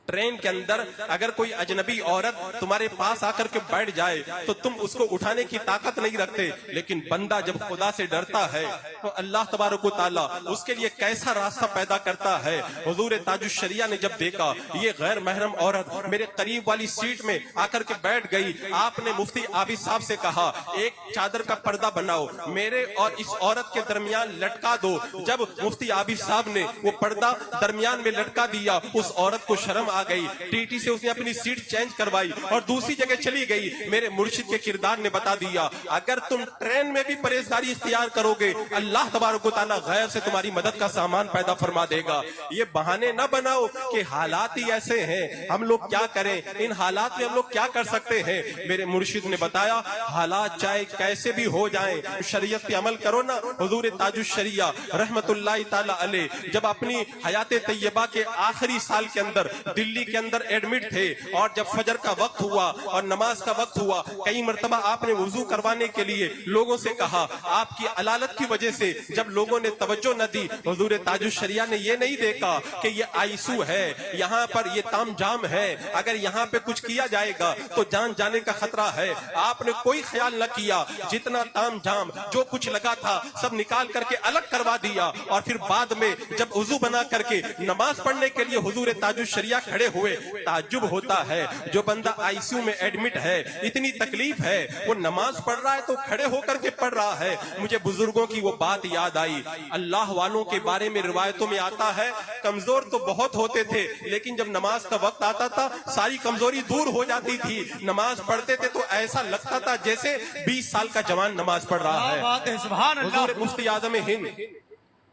ट्रेन के अंदर अगर कोई अजनबी औरत तुम्हारे पास आकर के बैठ जाए तो तुम उसको उठाने की ताकत नहीं रखते, लेकिन बंदा जब खुदा से डरता है तो अल्लाह तबारक व तआला उसके लिए कैसा रास्ता पैदा करता है। हुजूर ताजुश्शरिया ने जब देखा ये गैर महरम औरत मेरे करीब वाली सीट में आकर के बैठ गई, आपने मुफ्ती आबिद साहब से कहा एक चादर का पर्दा बनाओ, मेरे और इस औरत के दरमियान लटका दो। जब मुफ्ती आबिद साहब ने वो पर्दा दरमियान में लटका दिया, उस औरत को शर्म आ गई, टीटी से उसने अपनी सीट चेंज करवाई और दूसरी जगह चली गई। मेरे मुर्शिद के किरदार ने बता दिया अगर तुम ट्रेन में भी परहेजगारी इख्तियार करोगे अल्लाह तबारक व तआला गैर से तुम्हारी मदद का सामान पैदा फरमा देगा। ये बहाने न बनाओ कि हालात ही ऐसे हैं, हम लोग क्या करें, इन हालात में हम लोग क्या कर सकते हैं। मेरे मुर्शिद ने बताया हालात चाहे कैसे भी हो जाएं, शरीयत पे अमल करो ना। हुजूर ताजुश्शरिया रहमतुल्लाह ताला अलैह जब अपनी हयात तैयबा के आखिरी साल के अंदर दिल्ली के अंदर एडमिट थे और जब फजर का वक्त हुआ और नमाज का वक्त हुआ, कई मरतबा आपने वुजू करवाने के लिए लोगों से कहा, आपकी अलालत की वजह से जब लोगों ने तवज्जो न दी, हुजूर ताजुश्शरिया ने ये नहीं देखा कि ये आईसू है, यहाँ पर ये तामझाम है, अगर यहाँ पे कुछ किया जाएगा तो जान जाने का खतरा है। आपने कोई ख्याल न किया, जितना तामझाम जो कुछ लगा था सब निकाल करके अलग करवा दिया और फिर बाद में जब वुजू बना करके नमाज पढ़ने के लिए हुजूर ताजुश्शरिया खड़े हुए। ताज्जुब होता है जो बंदा आईसीयू में एडमिट है, इतनी तकलीफ है, वो नमाज पढ़ रहा है तो खड़े होकर के पढ़ रहा है। मुझे बुजुर्गों की वो बात याद आई, अल्लाह वालों के बारे में रिवायतों में आता है कमजोर तो बहुत होते थे लेकिन जब नमाज का वक्त आता था सारी कमजोरी दूर हो जाती थी। नमाज पढ़ते थे तो ऐसा लगता था जैसे 20 साल का जवान नमाज पढ़ रहा है। सुभान अल्लाह। हुजूर मुफ्ती आज़म हिंद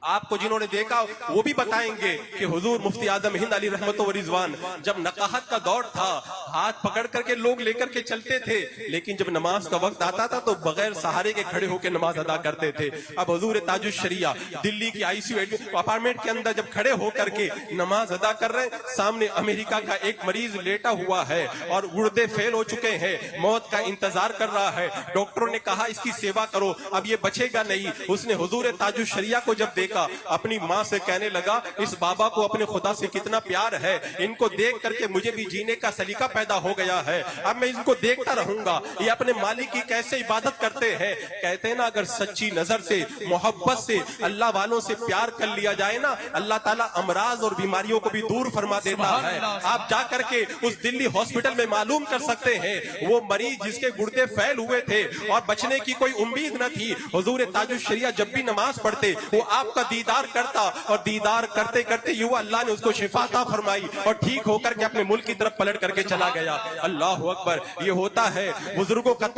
आपको जिन्होंने देखा वो भी बताएंगे कि हुजूर मुफ्ती आज़म हिंद अली रहमतो व रिजवान जब नकाहत का दौर था हाथ पकड़ करके लोग लेकर के चलते थे, लेकिन जब नमाज का वक्त आता था तो बगैर सहारे के खड़े होकर नमाज अदा करते थे। अब हुजूर ताजुश्शरिया दिल्ली की आईसीयू अपार्टमेंट के अंदर जब खड़े होकर के नमाज अदा कर रहे, सामने अमेरिका का एक मरीज लेटा हुआ है और गुर्दे फेल हो चुके हैं, मौत का इंतजार कर रहा है। डॉक्टरों ने कहा इसकी सेवा करो, अब ये बचेगा नहीं। उसने हुजूर ताजुश्शरिया को जब अपनी माँ से कहने लगा इस बाबा को अपने खुदा से कितना प्यार है, इनको देख करके मुझे भी जीने का सलीका पैदा हो गया है, अब मैं इनको देखता रहूंगा ये अपने मालिक की कैसे इबादत करते हैं। कहते हैं ना अगर सच्ची नजर से मोहब्बत से अल्लाह वालों से प्यार कर लिया जाए ना अल्लाह ताला अमराज और बीमारियों को भी दूर फरमा देता है। आप जा करके उस दिल्ली हॉस्पिटल में मालूम कर सकते हैं वो मरीज जिसके गुर्दे फैल हुए थे और बचने की कोई उम्मीद न थी, हुजूर ताजुश्शरिया जब भी नमाज पढ़ते वो आपका दीदार करता और दीदार करते करते यूं अल्लाह ने उसको शिफा अता फरमाई और ठीक होकर के अपने मुल्क की तरफ पलट करके चला गया। अल्लाह अकबर। ये होता है बुजुर्गों का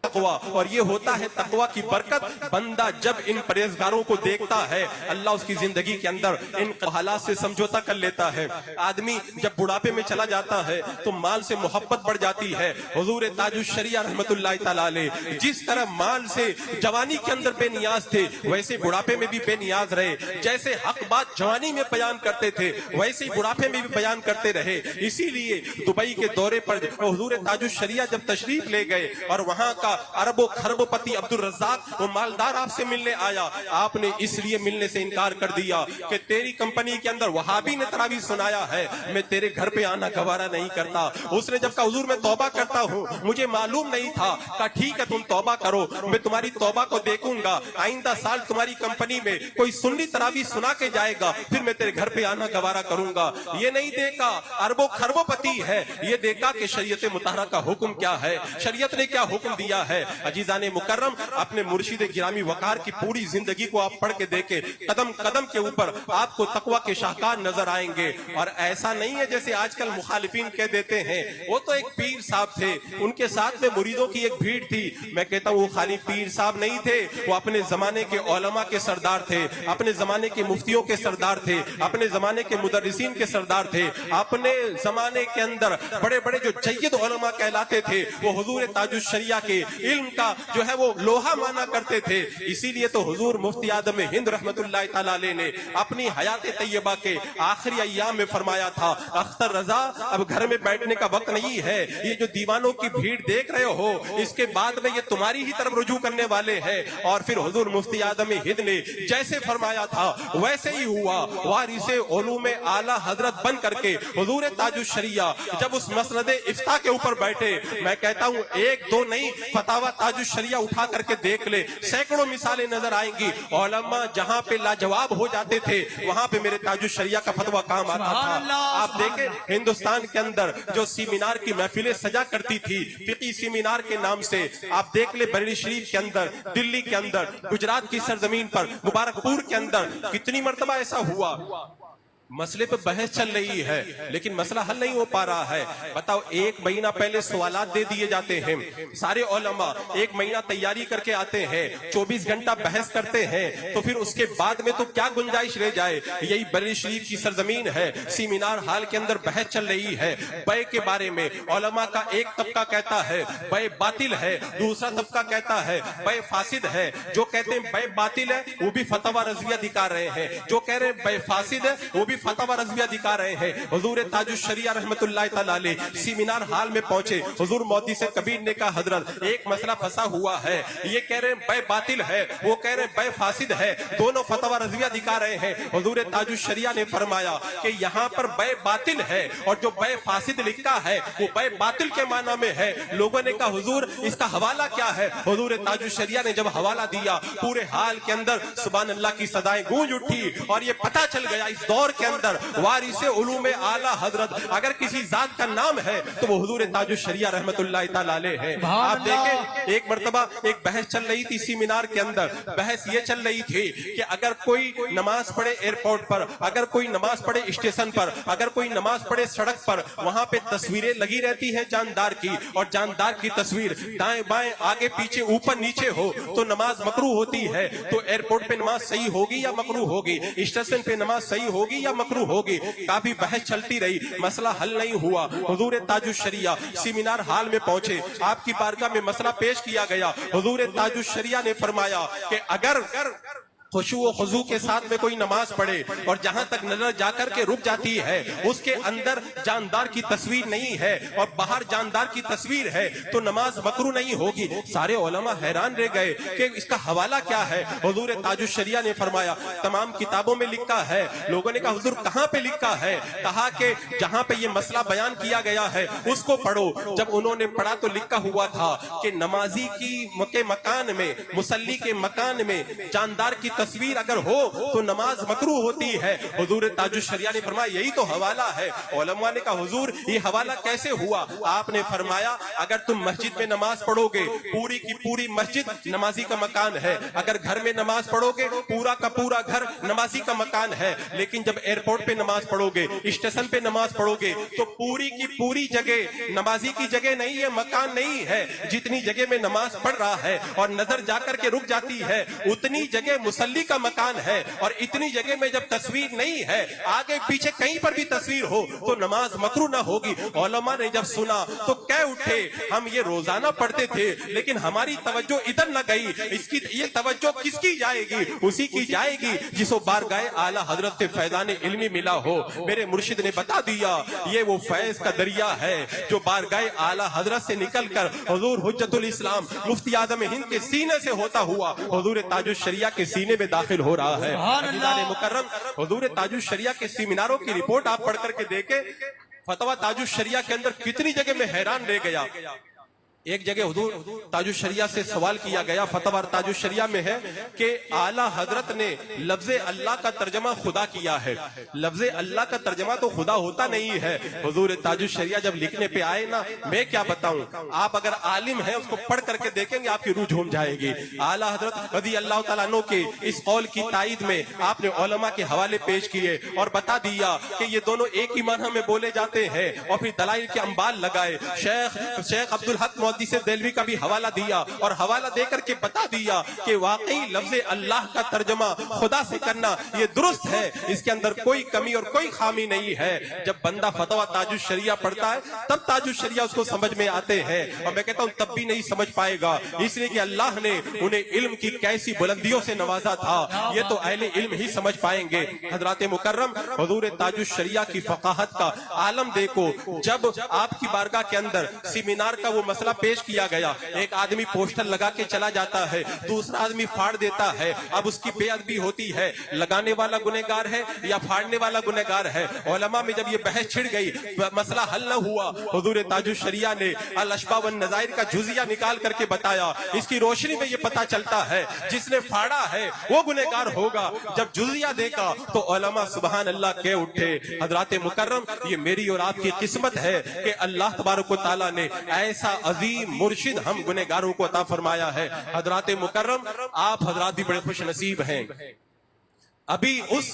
तकवा, और ये होता है तकवा की बरकत। बंदा जब इन परहेजगारों को देखता है अल्लाह उसकी जिंदगी के अंदर इन हालात से समझौता कर लेता है। आदमी जब बुढ़ापे में चला जाता है तो माल से मोहब्बत बढ़ जाती है। हुजूर ताजुश्शरिया रहमतुल्लाह ताला अलैह जिस तरह माल से जवानी के अंदर बेनियाज थे वैसे बुढ़ापे में भी बेनियाज रहे। जैसे हक बात जवानी में बयान करते थे वैसे ही बुढ़ापे में भी बयान करते रहे। इसीलिए दुबई के दौरे पर हुजूर ताजुश्शरिया जब तशरीफ ले गए और वहां का अरबों खरबोपति अब्दुल रज़्ज़ाक वो मालदार आपसे मिलने आया, आपने इसलिए मिलने से इनकार कर दिया कि तेरी कंपनी के अंदर वहाबी ने तरावी सुनाया है, मैं तेरे घर पे आना गवारा नहीं करता। उसने जब कहा हुजूर मैं तौबा करता हूँ, मुझे मालूम नहीं था, कहा ठीक है तुम तौबा करो, मैं तुम्हारी तौबा को देखूंगा, आइंदा साल तुम्हारी कंपनी में कोई सुन्नी तरावी सुना के जाएगा फिर मैं तेरे घर पे आना गवारा करूंगा। ये नहीं देखा अरबों खरबोपति है, ये देखा कि शरीयत मुतहरा का हुक्म क्या है, शरीयत ने क्या हुक्म दिया है। अजीजाने मुकर्रम अपने मुर्शिद गिरामी वकार की पूरी जिंदगी को आप पढ़ के देखें, कदम कदम के ऊपर आपको तकवा के शाहकार नजर आएंगे। और ऐसा नहीं है जैसे आजकल मुखालिफिन कह देते हैं वो तो एक पीर साहब थे, उनके साथ में मुरीदों की एक भीड़ थी। मैं कहता हूँ वो खाली पीर साहब नहीं थे, वो अपने जमाने के उलमा के सरदार थे, अपने जमाने के मुफ्तियों के सरदार थे, अपने जमाने के मुदर्रिसीन के सरदार थे, अपने जमाने के अंदर बड़े बड़े जो जय्यद उलमा कहलाते थे वो हुजूर ताजुश्शरिया के इल्म का जो है वो लोहा माना करते थे। इसीलिए तो हुजूर मुफ्ती आदम हिंद रहमतुल्लाह तआला अलैह ने अपनी हयात तैयबा के आखिरी अय्याम में फरमाया था, अख्तर रजा अब घर में बैठने का वक्त नहीं है, ये जो दीवानों की भीड़ देख रहे हो इसके बाद में ये तुम्हारी ही तरफ रुजू करने वाले हैं। और फिर हुजूर मुफ्ती आदम हिंद ने जैसे फरमाया था वैसे ही हुआ। वारिसे उलूम आला हजरत बन करके हुजूर ताजुश शरिया जब उस मसनद इफ्ता के ऊपर बैठे, मैं कहता हूँ एक दो नहीं, फतावा ताजुश शरिया उठा करके देख ले, सैकड़ों मिसालें नजर आएंगी। उलमा जहाँ पे लाजवाब हो जाते थे वहां पे मेरे ताजुश शरिया का फतवा काम आता था। आप देखें हिंदुस्तान के अंदर जो सेमिनार की महफिलें सजा करती थी फिकी सेमिनार के नाम से, आप देख ले बरेली शरीफ के अंदर, दिल्ली के अंदर, गुजरात की सरजमीन पर, मुबारकपुर के अंदर कितनी मर्तबा ऐसा हुआ। मसले पे बहस चल रही है लेकिन मसला हल नहीं हो पा रहा है। बताओ, एक महीना पहले सवालात दे दिए जाते हैं, सारे उलमा एक महीना तैयारी करके आते हैं, 24 घंटा बहस करते हैं, तो फिर उसके बाद में तो क्या गुंजाइश रह जाए। यही बरेली शरीफ की सरजमीन है, सेमिनार हाल के अंदर बहस चल रही है बय के बारे में। उलमा का एक तबका कहता है बय बातिल है, दूसरा तबका कहता है बय फासिद है। जो कहते हैं बय बातिल है वो भी फतवा रज़विया दिखा रहे हैं, जो कह रहे हैं बय फासिद है वो भी फतवा रज़विया दिखा रहे हैं। हुजूर ताजुश शरिया रहमतुल्लाह तआला अलैह सेमिनार हाल में पहुंचे, हुजूर मोदी से कबीर ने कहा हजरत एक मसला फंसा हुआ है, ये कह रहे हैं बय बातिल है, वो कह रहे हैं बय फासिद है, दोनों फतवा रज़विया दिखा रहे हैं। हुजूर ताजुश शरिया ने फरमाया कि यहाँ पर बय बातिल है और जो बय फासिद लिखा है वो बय बातिल के माना में है। लोगों ने कहा हुजूर इसका हवाला क्या है। हुजूर ताजुश शरिया ने जब हवाला दिया पूरे हाल के अंदर सुभान अल्लाह की सदाएं गूंज उठी और ये पता चल गया इस दौर के अंदर वारिसे उलूम आला हजरत अगर किसी जात का नाम है तो वो हुजूर ताजुश शरिया रहमतुल्लाह तआला अलैह है। आप देखें एक मर्तबा एक बहस चल रही थी सेमिनार के अंदर, बहस ये चल रही थी कि अगर कोई नमाज पढ़े एयरपोर्ट पर, अगर कोई नमाज पढ़े स्टेशन पर, अगर कोई नमाज पढ़े सड़क पर, वहां पे तस्वीरें लगी रहती है जानदार की, और जानदार की तस्वीर दाएं बाएं आगे पीछे ऊपर नीचे हो तो नमाज मकरूह होती है। तो एयरपोर्ट पे नमाज सही होगी या मकरूह होगी, स्टेशन पे नमाज सही होगी या मकरूह होगी। काफी बहस चलती रही, मसला हल नहीं हुआ। हुजूर ताजुश शरिया सेमिनार हाल में पहुंचे, आपकी बारगाह में मसला पेश किया गया। हुजूर ताजुश शरिया ने फरमाया कि अगर खुशू व खुजू के साथ में कोई नमाज पढ़े और जहां तक नजर जाकर के रुक जाती है उसके अंदर जानदार की तस्वीर नहीं है और बाहर जानदार की तस्वीर है तो नमाज मकरू नहीं होगी। सारे उलमा हैरान रह गए कि इसका हवाला क्या है। हुजूर ताजुश शरिया ने फरमाया तमाम किताबों में लिखा है। लोगों ने कहा हुजूर कहाँ पे लिखा है। कहा कि जहां पे ये मसला बयान किया गया है उसको पढ़ो। जब उन्होंने पढ़ा तो लिखा हुआ था कि नमाजी के मकान में, मुसल्ली के मकान में जानदार की तस्वीर अगर हो तो नमाज मकरूह होती है। हुजूर ताजुश शरिया ने फरमाया यही तो हवाला है। उलमा ने कहा हुजूर ये हवाला कैसे हुआ। आपने फरमाया अगर तुम मस्जिद में नमाज पढ़ोगे पूरी की पूरी मस्जिद नमाजी का मकान है, अगर घर में नमाज पढ़ोगे पूरा का पूरा घर नमाजी का मकान है, लेकिन जब एयरपोर्ट पे नमाज पढ़ोगे, स्टेशन पे नमाज पढ़ोगे तो पूरी की पूरी जगह नमाजी की जगह नहीं है, मकान नहीं है। जितनी जगह में नमाज पढ़ रहा है और नजर जाकर के रुक जाती है उतनी जगह मुसल्ली का मकान है और इतनी जगह में जब तस्वीर नहीं है, आगे पीछे कहीं पर भी तस्वीर हो तो नमाज मकरू ना होगी। उलमा ने जब सुना तो कह उठे हम ये रोजाना पढ़ते थे लेकिन हमारी तवज्जो इधर न गई, इसकी ये तवज्जो किसकी जाएगी, उसी की जाएगी जिसको बारगाह आला हजरत से फैजान इल्मी मिला हो। मेरे मुर्शिद ने बता दिया ये वो फैज का दरिया है जो बारगाह आला हजरत से निकलकर हुजूर हुज्जतुल इस्लाम मुफ्ती आजम हिंद के सीने से होता हुआ हुजूर ताजुश शरिया के सीने में दाखिल हो रहा है। मुकर्रम हुजूर ताजुश शरिया के सेमिनारों की रिपोर्ट आप पढ़ करके देखें। फतवा ताजुश शरिया के अंदर कितनी जगह में हैरान रह गया। एक जगह हुजूर ताजुश शरिया से सवाल किया गया, फतवा ताजुश शरिया में है कि आला हजरत ने लफ्ज़े अल्लाह का तर्जमा खुदा किया है। लफ्ज़े अल्लाह का तर्जमा तो खुदा होता नहीं है। हुजूर ताजुश शरिया जब लिखने पे आए ना, मैं क्या बताऊं, आप अगर आलिम हैं उसको पढ़ करके देखेंगे आपकी रूह झूम जाएगी। आला हजरत रज़ी अल्लाह तआला अन्हु के इस कौल की तायद में आपने उलमा के हवाले पेश किए और बता दिया कि ये दोनों एक ही माना में बोले जाते हैं और फिर दलाइल के अंबाल लगाए। शेख अब्दुल हक मौदूसी देलवी का भी हवाला दिया और हवाला देकर के बता दिया कि वाकई लफ्ज अल्लाह का तर्जमा खुदा से करना ये दुरुस्त है, इसके अंदर कोई कमी और कोई खामी नहीं है। जब बंदा फतवा ताजुश शरिया पढ़ता है तब ताजुश शरिया उसको समझ में आते हैं, और मैं कहता हूँ तब भी नहीं समझ पाएगा, इसलिए कि अल्लाह ने उन्हें इल्म की कैसी बुलंदियों से नवाजा था, ये तो अहले इल्म ही समझ पाएंगे। हजरात मुकर्रम, हुजूर ताजुश शरिया की फकाहत का आलम देखो। जब आपकी बारगाह के अंदर सेमिनार का वो मसला पेश किया गया, एक आदमी पोस्टर लगा के चला जाता है, दूसरा आदमी फाड़ देता है, अब उसकी बेअदबी होती है, लगाने वाला गुनहगार है या फाड़ने वाला गुनहगार है। उलमा में जब ये बहस छिड़ गई, मसला हल न हुआ, हुजूर ताजुश शरिया ने अल अशबाह वन नज़ाइर का जुजिया निकाल करके बताया। इसकी रोशनी में ये पता चलता है जिसने फाड़ा है वो गुनहगार होगा। जब जुजिया देखा तो उलमा सुबहान अल्लाह के उठे। हजरात मुकर्रम, ये मेरी और आपकी किस्मत है कि अल्लाह तबारक व तआला ने ऐसा अजीम मुर्शिद हम गुनहगारों को अता फरमाया है। हजरात मुकर्रम, आप हजरात भी बड़े खुश नसीब हैं। अभी उस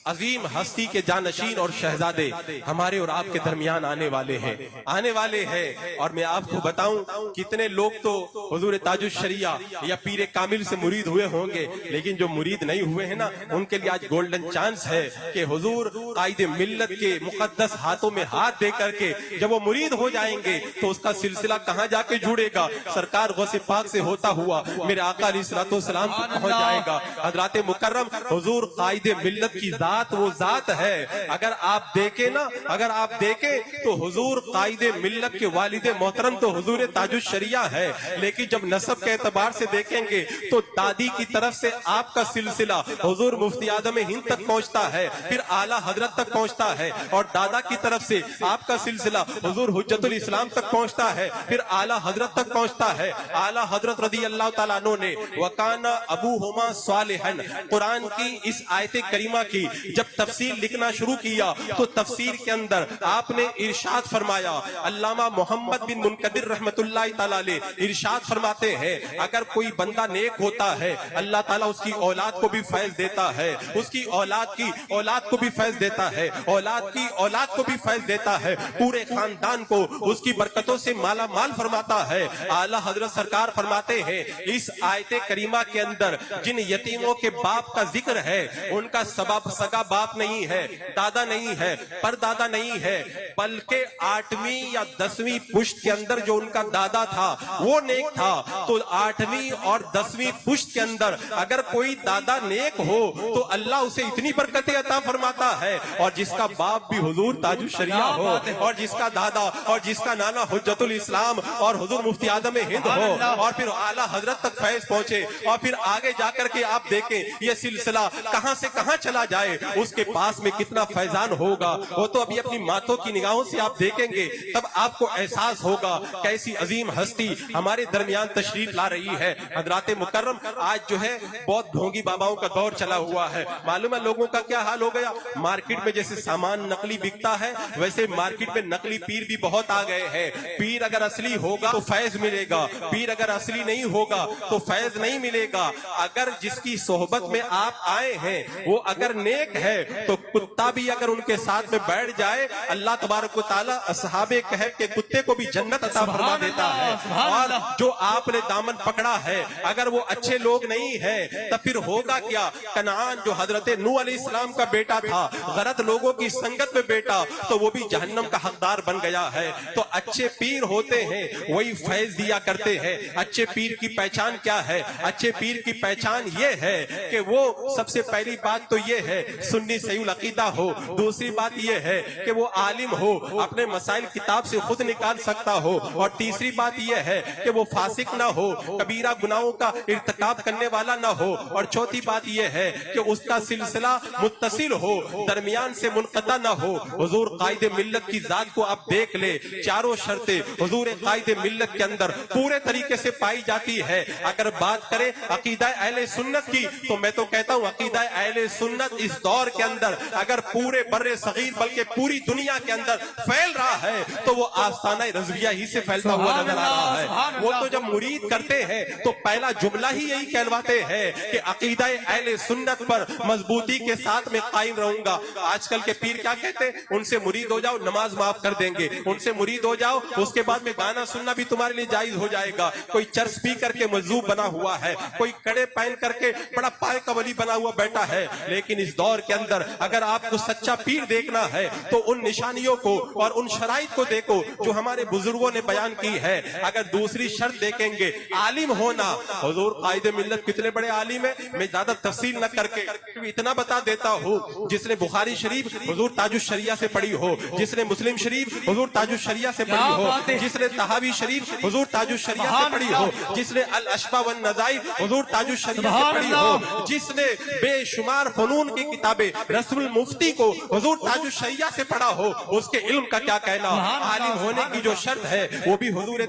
अजीम हस्ती के जानशीन और शहजादे हमारे और आपके दरमियान आने वाले हैं। और मैं आपको बताऊं, कितने लोग तो हुजूर ताजुश शरिया या पीर कामिल से मुरीद हुए होंगे, लेकिन जो मुरीद नहीं हुए हैं ना, उनके लिए आज गोल्डन चांस है कि हुजूर कायदे मिल्लत के मुकद्दस हाथों में हाथ दे करके जब वो मुरीद हो जाएंगे तो उसका सिलसिला कहाँ जाके जुड़ेगा, सरकार गौसे पाक से होता हुआ मेरे आका अलैहिस्सलातु वस्सलाम तक पहुंच जाएगा। हजरात मुकर्रम, हुजूर कायदे मिल्लत की जात वो जात है। अगर आप देखें तो हुजूर कायदे मिल्लत के वालिद मोहतरम तो हुजूर ताजुश शरिया है, लेकिन जब नसब के एतबार से देखेंगे तो दादी की तरफ से आपका सिलसिला हुजूर मुफ्ती आदम हिंद तक पहुंचता है, फिर आला हजरत तक पहुंचता है, और दादा की तरफ से आपका सिलसिला हुजूर हुज्जतुल इस्लाम तक पहुंचता है, फिर आला हजरत तक पहुंचता है। आला हजरत रज़ी अल्लाह तआला अन्हु ने वकाना अबूहुमा सालिहन कुरान की इस आयत करीमा की जब तफसीर लिखना शुरू किया तो तफसीर के अंदर आपने इरशाद फरमाया, अल्लामा मोहम्मद बिन मुनकदिर रहमतुल्लाह तआला अलैह इरशाद फरमाते हैं, अगर कोई बंदा नेक होता है अल्लाह ताला उसकी औलाद को भी फैज देता है, उसकी औलाद की औलाद को भी फैज देता है, औलाद की औलाद को भी फैज देता है, पूरे खानदान को उसकी बरकतों से माला माल फरमाता है। आला हजरत सरकार फरमाते हैं इस आयत करीमा के अंदर जिन यतीमों के बाप का जिक्र है, उनका सबब सगा बाप नहीं है, दादा नहीं है, परदादा नहीं है, बल्कि 8वीं या 10वीं पुश्त के अंदर जो उनका दादा था वो नेक था, तो 8वीं और 10वीं पुश्त के अंदर अगर कोई दादा नेक हो तो अल्लाह उसे इतनी बरकतें अता फरमाता है। और जिसका बाप भी हुजूर ताजुश शरिया हो, और जिसका दादा और जिसका नाना हुज्जतुल इस्लाम और हुजूर मुफ्ती आदम हिंद हो, और फिर आला हजरत तक फैज पहुंचे, और फिर आगे जाकर के आप देखें ये सिलसिला कहां से कहां चला जाए, उसके पास में कितना फैजान होगा, वो तो अभी अपनी मातों की निगाहों से आप देखेंगे तब आपको एहसास होगा कैसी अजीम हस्ती हमारे दरमियान तशरीफ ला रही है। हजरात मुकर्रम, आज जो है बहुत ढोंगी बाबाओं का दौर चला हुआ है। मालूम है लोगों का क्या हाल हो गया, मार्केट में जैसे सामान नकली बिकता है वैसे मार्केट में नकली पीर भी बहुत आ गए हैं। पीर अगर असली होगा तो फैज मिलेगा, पीर अगर असली नहीं होगा तो फैज नहीं मिलेगा। अगर जिसकी सोहबत में आप आए हैं वो अगर नेक है तो कुत्ता भी अगर उनके साथ में बैठ जाए अल्लाह तबारक व तआला असहाबे कहफ के कुत्ते को भी जन्नत अता फरमा देता है। और जो आपने दामन पकड़ा है अगर वो अच्छे लोग नहीं है तब फिर होगा क्या। कनान जो हजरत नूह अलैहिस्सलाम का बेटा था, गलत लोगों की संगत में बेटा, तो वो भी जहन्नम का हकदार बन गया है। तो अच्छे पीर होते हैं वही फैज दिया करते हैं। अच्छे पीर की पहचान क्या है, अच्छे पीर की पहचान ये है कि वो सबसे पहली बात तो ये है सुन्नी सही अकीदा हो, दूसरी बात ये है कि वो आलिम हो, अपने मसाइल किताब से खुद निकाल सकता हो, और तीसरी बात ये है कि वो फासिक ना हो, कबीरा गुनाहों का इर्तिकाब करने वाला ना हो, और चौथी बात ये है कि उसका सिलसिला मुत्तसिल हो, दरमियान से मुनक़ता ना हो। हुजूर कायदे मिल्लत की जात को आप देख ले, चारों शर्तें हुजूर कायदे मिल्लत के अंदर पूरे तरीके से पाई जाती है। अगर बात करें अकीदा अहले सुन्नत की तो मैं तो कहता हूँ अकीदा अकीदा अहले सुन्नत इस दौर के अंदर अगर पूरे बर्रे सगीर बल्कि पूरी दुनिया के अंदर फैल रहा है तो वो आस्ताना रज़विया ही से फैलता हुआ नजर आ रहा है। वो तो जब मुरीद करते हैं तो पहला जुमला ही यही कहलवाते हैं कि अकीदा अहले सुन्नत पर मजबूती के साथ में कायम रहूंगा। आजकल के पीर क्या कहते हैं, उनसे मुरीद हो जाओ नमाज माफ कर देंगे, उनसे मुरीद हो जाओ उसके बाद में गाना सुनना भी तुम्हारे लिए जायज हो जाएगा। कोई चर्च पी करके मजलूब बना हुआ है, कोई कड़े पहन करके बड़ा पाए का वली बना हुआ बैठा है। लेकिन इस दौर के अंदर अगर आपको सच्चा पीर देखना है तो उन निशानियों को और उन शराइत को देखो जो हमारे बुजुर्गों ने बयान की है। अगर दूसरी शर्त देखेंगे आलिम होना, हुजूर कायदे मिल्लत कितने बड़े आलिम है, मैं ज्यादा तफसील न करके इतना बता देता हूँ, जिसने बुखारी शरीफ हुजूर ताजुश शरिया से पढ़ी हो, जिसने मुस्लिम शरीफ हुजूर ताजुश शरिया से पढ़ी हो, जिसने तहावी शरीफ हुजूर ताजुश शरिया से पढ़ी हो, जिसने अल अशबा वन नज़ाइर हुजूर ताजुश शरिया से पढ़ी हो, जिसने बेशुमार फनून की किताबें रसूल मुफ्ती को हुजूर ताजुश शरिया से पढ़ा हो, उसके इल्म का क्या कहना। आलिम होने की जो शर्त है वो भी हुजूर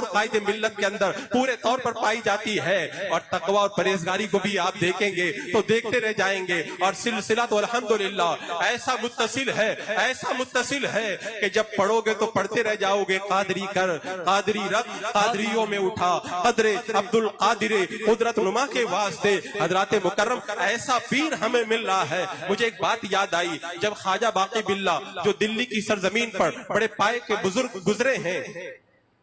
कायदे मिल्लत के अंदर पूरे तौर पर पाई जाती है। और तकवा और परहेजगारी को भी आप देखेंगे तो देखते रह जाएंगे। और सिलसिला तो अल्हम्दुलिल्लाह ऐसा मुत्तसिल है कि जब पढ़ोगे तो पढ़ते रह जाओगे। कादरी कर कादरी रब कादरियों में उठा कदरे अब्दुल कादिर कुदरत नुमा के वास्ते हजरात मुकर्रम ऐसा पीर हमें मिल रहा है। मुझे एक बात याद आई, जब ख्वाजा बाकी बिल्ला जो दिल्ली की सरजमीन पर बड़े पाए के बुजुर्ग गुजरे हैं,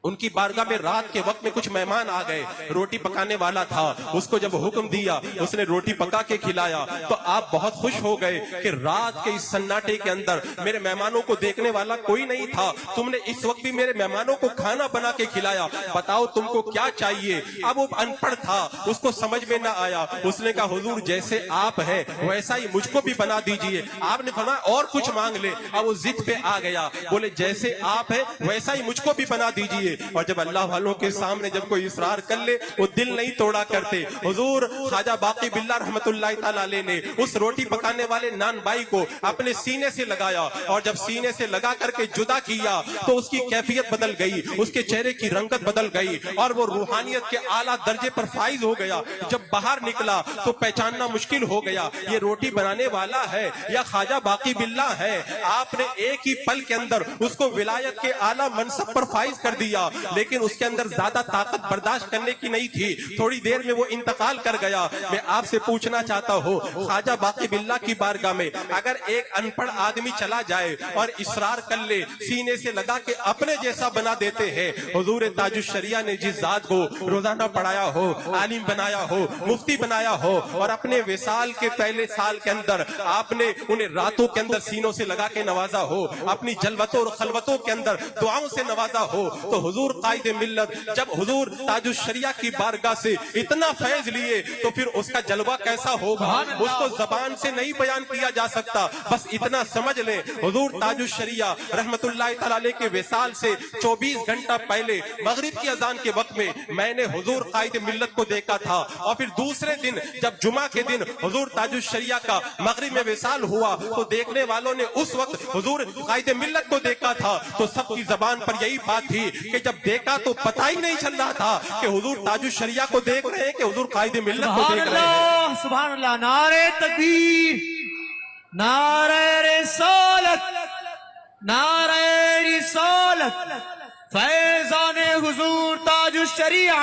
उनकी बारगाह में रात के वक्त में कुछ मेहमान आ गए, रोटी पकाने वाला था, उसको जब हुक्म दिया उसने रोटी पका के खिलाया तो आप बहुत खुश हो गए कि रात के इस सन्नाटे के अंदर मेरे मेहमानों को देखने वाला कोई नहीं था, तुमने इस वक्त भी मेरे मेहमानों को खाना बना के खिलाया, बताओ तुमको क्या चाहिए। अब वो अनपढ़ था, उसको समझ में ना आया, उसने कहा हुजूर जैसे आप हैं वैसा ही मुझको भी बना दीजिए। आपने फरमाया और कुछ मांग ले। अब वो जिद पे आ गया, बोले जैसे आप हैं वैसा ही मुझको भी बना दीजिए। और जब अल्लाह वालों के सामने जब कोई इसरार कर ले वो दिल नहीं तोड़ा करते। हुजूर ख्वाजा बाकी बिल्ला रहमतुल्लाह तआला अलैह ने उस रोटी पकाने वाले नान भाई को अपने सीने से लगाया और जब सीने से लगा करके जुदा किया तो उसकी कैफियत बदल गई, उसके चेहरे की रंगत बदल गई और वो रूहानियत के आला दर्जे पर फाइज हो गया। जब बाहर निकला तो पहचानना मुश्किल हो गया ये रोटी बनाने वाला है या ख्वाजा बाकी बिल्ला है। आपने एक ही पल के अंदर उसको विलायत के आला मनसब पर फाइज कर दिया, लेकिन उसके अंदर ज्यादा ताकत बर्दाश्त करने की नहीं थी। थोड़ी देर में वो इंतकाल कर गया। मैं आपसे पूछना चाहता हूँ ख्वाजा बाकी बिल्ला की बारगाह में अगर एक अनपढ़ आदमी चला जाए और इसरार कर ले सीने से लगा के अपने जैसा बना देते हैं। हुजूर ताजुश शरिया ने जिस जात को रोजाना पढ़ाया हो, आलिम बनाया हो, मुफ्ती बनाया हो और अपने विसाल के पहले साल के अंदर आपने उन्हें रातों के अंदर सीनों से लगा के नवाजा हो, अपनी जलवतों और खलवतों के अंदर दुआओं से नवाजा हो, तो हुजूर कायदे मिल्लत जब हुजूर ताजुश शरिया की बारगाह से इतना फैज लिए तो फिर उसका जलवा कैसा होगा उसको जबान से नहीं बयान किया जा सकता। बस इतना समझ लें हुजूर ताजुश शरिया रहमतुल्लाह तआला अलैह के विसाल से 24 घंटा पहले मगरिब की अजान के वक्त में मैंने हुजूर कायदे मिल्लत को देखा था और फिर दूसरे दिन जब जुमा के दिन हुजूर ताजुश शरिया का मगरिब में विसाल हुआ तो देखने वालों ने उस वक्त हुजूर कायदे मिल्लत को देखा था तो सबकी जबान पर यही बात थी कि जब देखा तो पता ही नहीं चल रहा था कि हुजूर ताजुश शरिया को देख रहे हैं कि हुजूर कायदे मिल्लत को देख रहे हैं। सुभान अल्लाह, नारे तकबीर, नारे रिसालत, नारे रिसालत, फैज़ाने हुजूर ताजुश शरिया।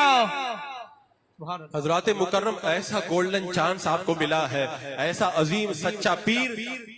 हजरात मुकर्रम ऐसा गोल्डन चांस आपको मिला है, ऐसा अजीम सच्चा पीर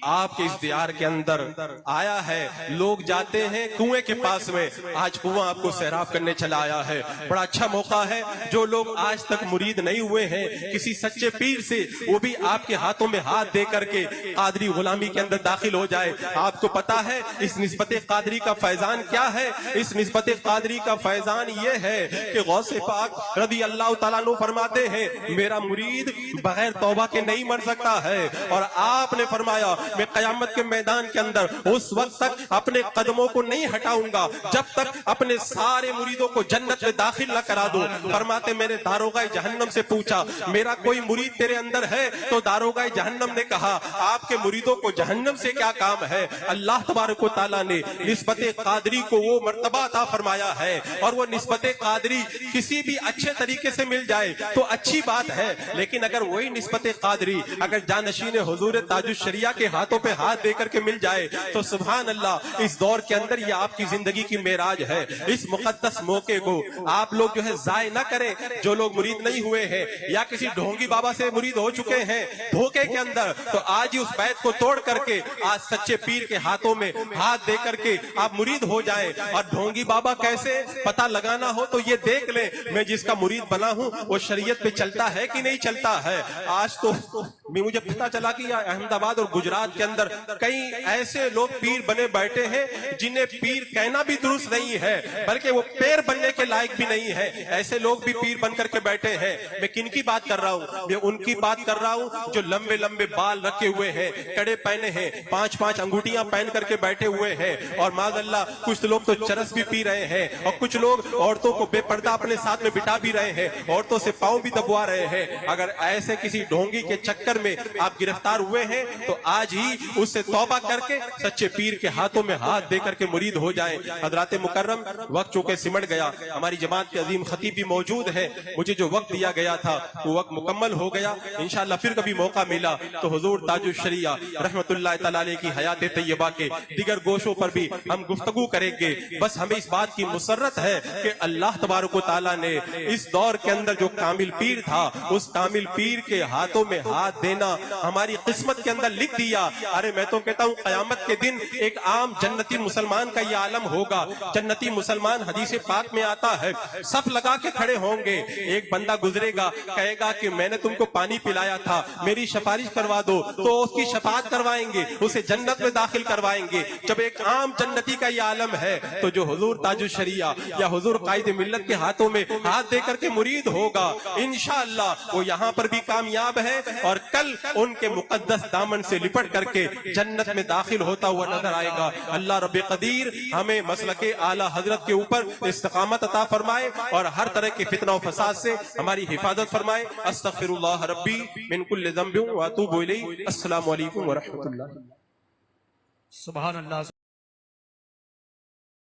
आपके इस दियार के अंदर आया है। लोग जाते हैं कुएं के पास में, आज कुआं आपको सैराब करने चला आया है। बड़ा अच्छा मौका है, जो लोग आज तक मुरीद नहीं हुए हैं किसी सच्चे पीर से, वो भी आपके हाथों में हाथ दे करके कादरी गुलामी के अंदर दाखिल हो जाए। आपको पता है इस निस्बत कादरी का फैजान क्या है? इस निस्बत कादरी का फैजान ये है कि गौसे पाक रज़ी अल्लाह तआला फरमाते हैं मेरा मुरीद बगैर तौबा के नहीं मर सकता है। और आपने फरमाया मैं कयामत के मैदान के अंदर उस वक्त तक अपने कदमों को नहीं हटाऊंगा जब तक अपने सारे मुरीदों को जन्नत में दाखिल न करा दूं। फरमाते मैंने दारोगा जहन्नम से पूछा मेरा कोई मुरीद तेरे अंदर है? तो दारोगा जहन्नम ने कहा आपके मुरीदों को जहन्नम से क्या काम है? अल्लाह तबारक व तआला ने निस्बत कादरी को वो मर्तबा अता फरमाया है और वो निस्बत कादरी किसी भी अच्छे तरीके से मिल जाए जाए तो अच्छी बात है, लेकिन अगर वही निस्बत कादरी अगर जानशीन हुजूर ताजुश शरिया के हाथों पे हाथ देकर के मिल जाए तो सुभान अल्लाह, इस दौर के अंदर ये आपकी जिंदगी की मेराज है। इस मुकद्दस मौके को आप लोग जो है जाय ना करें। जो लोग मुरीद नहीं हुए हैं या किसी ढोंगी बाबा से मुरीद हो चुके हैं धोखे के अंदर, तो आज ही उस बैत को तोड़ करके आज सच्चे पीर के हाथों में हाथ दे करके आप मुरीद हो जाएं। और ढोंगी बाबा कैसे पता लगाना हो तो ये देख ले, मैं जिसका मुरीद बना हूं वो शरीयत पे चलता है कि नहीं चलता है। आज तो मुझे पता चला कि अहमदाबाद और गुजरात के अंदर कई ऐसे लोग पीर बने बैठे हैं जिन्हें पीर कहना भी दुरुस्त नहीं है, बल्कि वो पैर बनने के लायक भी नहीं है। ऐसे लोग भी पीर बन करके बैठे हैं। मैं किन की बात कर रहा हूँ? मैं उनकी बात कर रहा हूँ जो लंबे लंबे बाल रखे हुए हैं, कड़े पहने हैं, 5-5 अंगूठियां पहन करके बैठे हुए हैं। और माज़अल्लाह कुछ लोग तो चरस भी पी रहे हैं और कुछ लोग औरतों को बेपर्दा अपने साथ में बिठा भी रहे हैं, औरतों से पांव भी दबवा रहे हैं। अगर ऐसे किसी ढोंगी के चक्कर में आप गिरफ्तार हुए हैं तो आज ही उससे तौबा करके सच्चे पीर के हाथों में हाथ दे करके मुरीद हो जाएं। हजरात मुकर्रम, वक्त चूंकि सिमट गया, हमारी जमात के अजीम खतीब भी मौजूद है, मुझे जो वक्त दिया गया था वो वक्त मुकम्मल हो गया। इंशाअल्लाह फिर कभी मौका मिला तो हुजूर ताजुश शरिया रहमतुल्लाह तआला अलैह की हयात तैयबा के दिगर गोशों पर भी हम गुफ्तगू करेंगे। बस हमें इस बात की मुसर्रत है कि अल्लाह तबारक व तआला ने इस दौर के अंदर जो कामिल पीर था उस कामिल पीर के हाथों में हाथ देना हमारी किस्मत के अंदर लिख दिया। अरे मैं तो कहता हूँ कयामत के दिन एक आम जन्नती मुसलमान का ये आलम होगा। जन्नती मुसलमान हदीस पाक में आता है, सफ लगा के खड़े होंगे, एक बंदा गुजरेगा कहेगा कि मैंने तुमको पानी पिलाया था, मेरी सिफारिश करवा दो, तो उसकी शफाअत करवाएंगे, उसे जन्नत में दाखिल करवाएंगे। जब एक आम जन्नती का ये आलम है तो जो हुजूर ताजुश शरिया या हुजूर कायद मिल्लत के हाथों में हाथ देकर के मुरीद होगा इंशाअल्लाह वो यहाँ पर भी कामयाब है और कल उनके मुकद्दस दामन से लिपट करके जन्नत में दाखिल होता हुआ नजर आएगा। अल्लाह रब्बे कदीर हमें मसलके आला हजरत के ऊपर इस्तिकामत अता फरमाए और हर तरह के फितना और फसाद से हमारी हिफाजत फरमाए। अस्तगफिरुल्लाह रब्बी मिन कुल्लि ज़ंबिन व अतूबु इलैहि। अस्सलामु अलैकुम व रहमतुल्लाह। सुभान अल्लाह।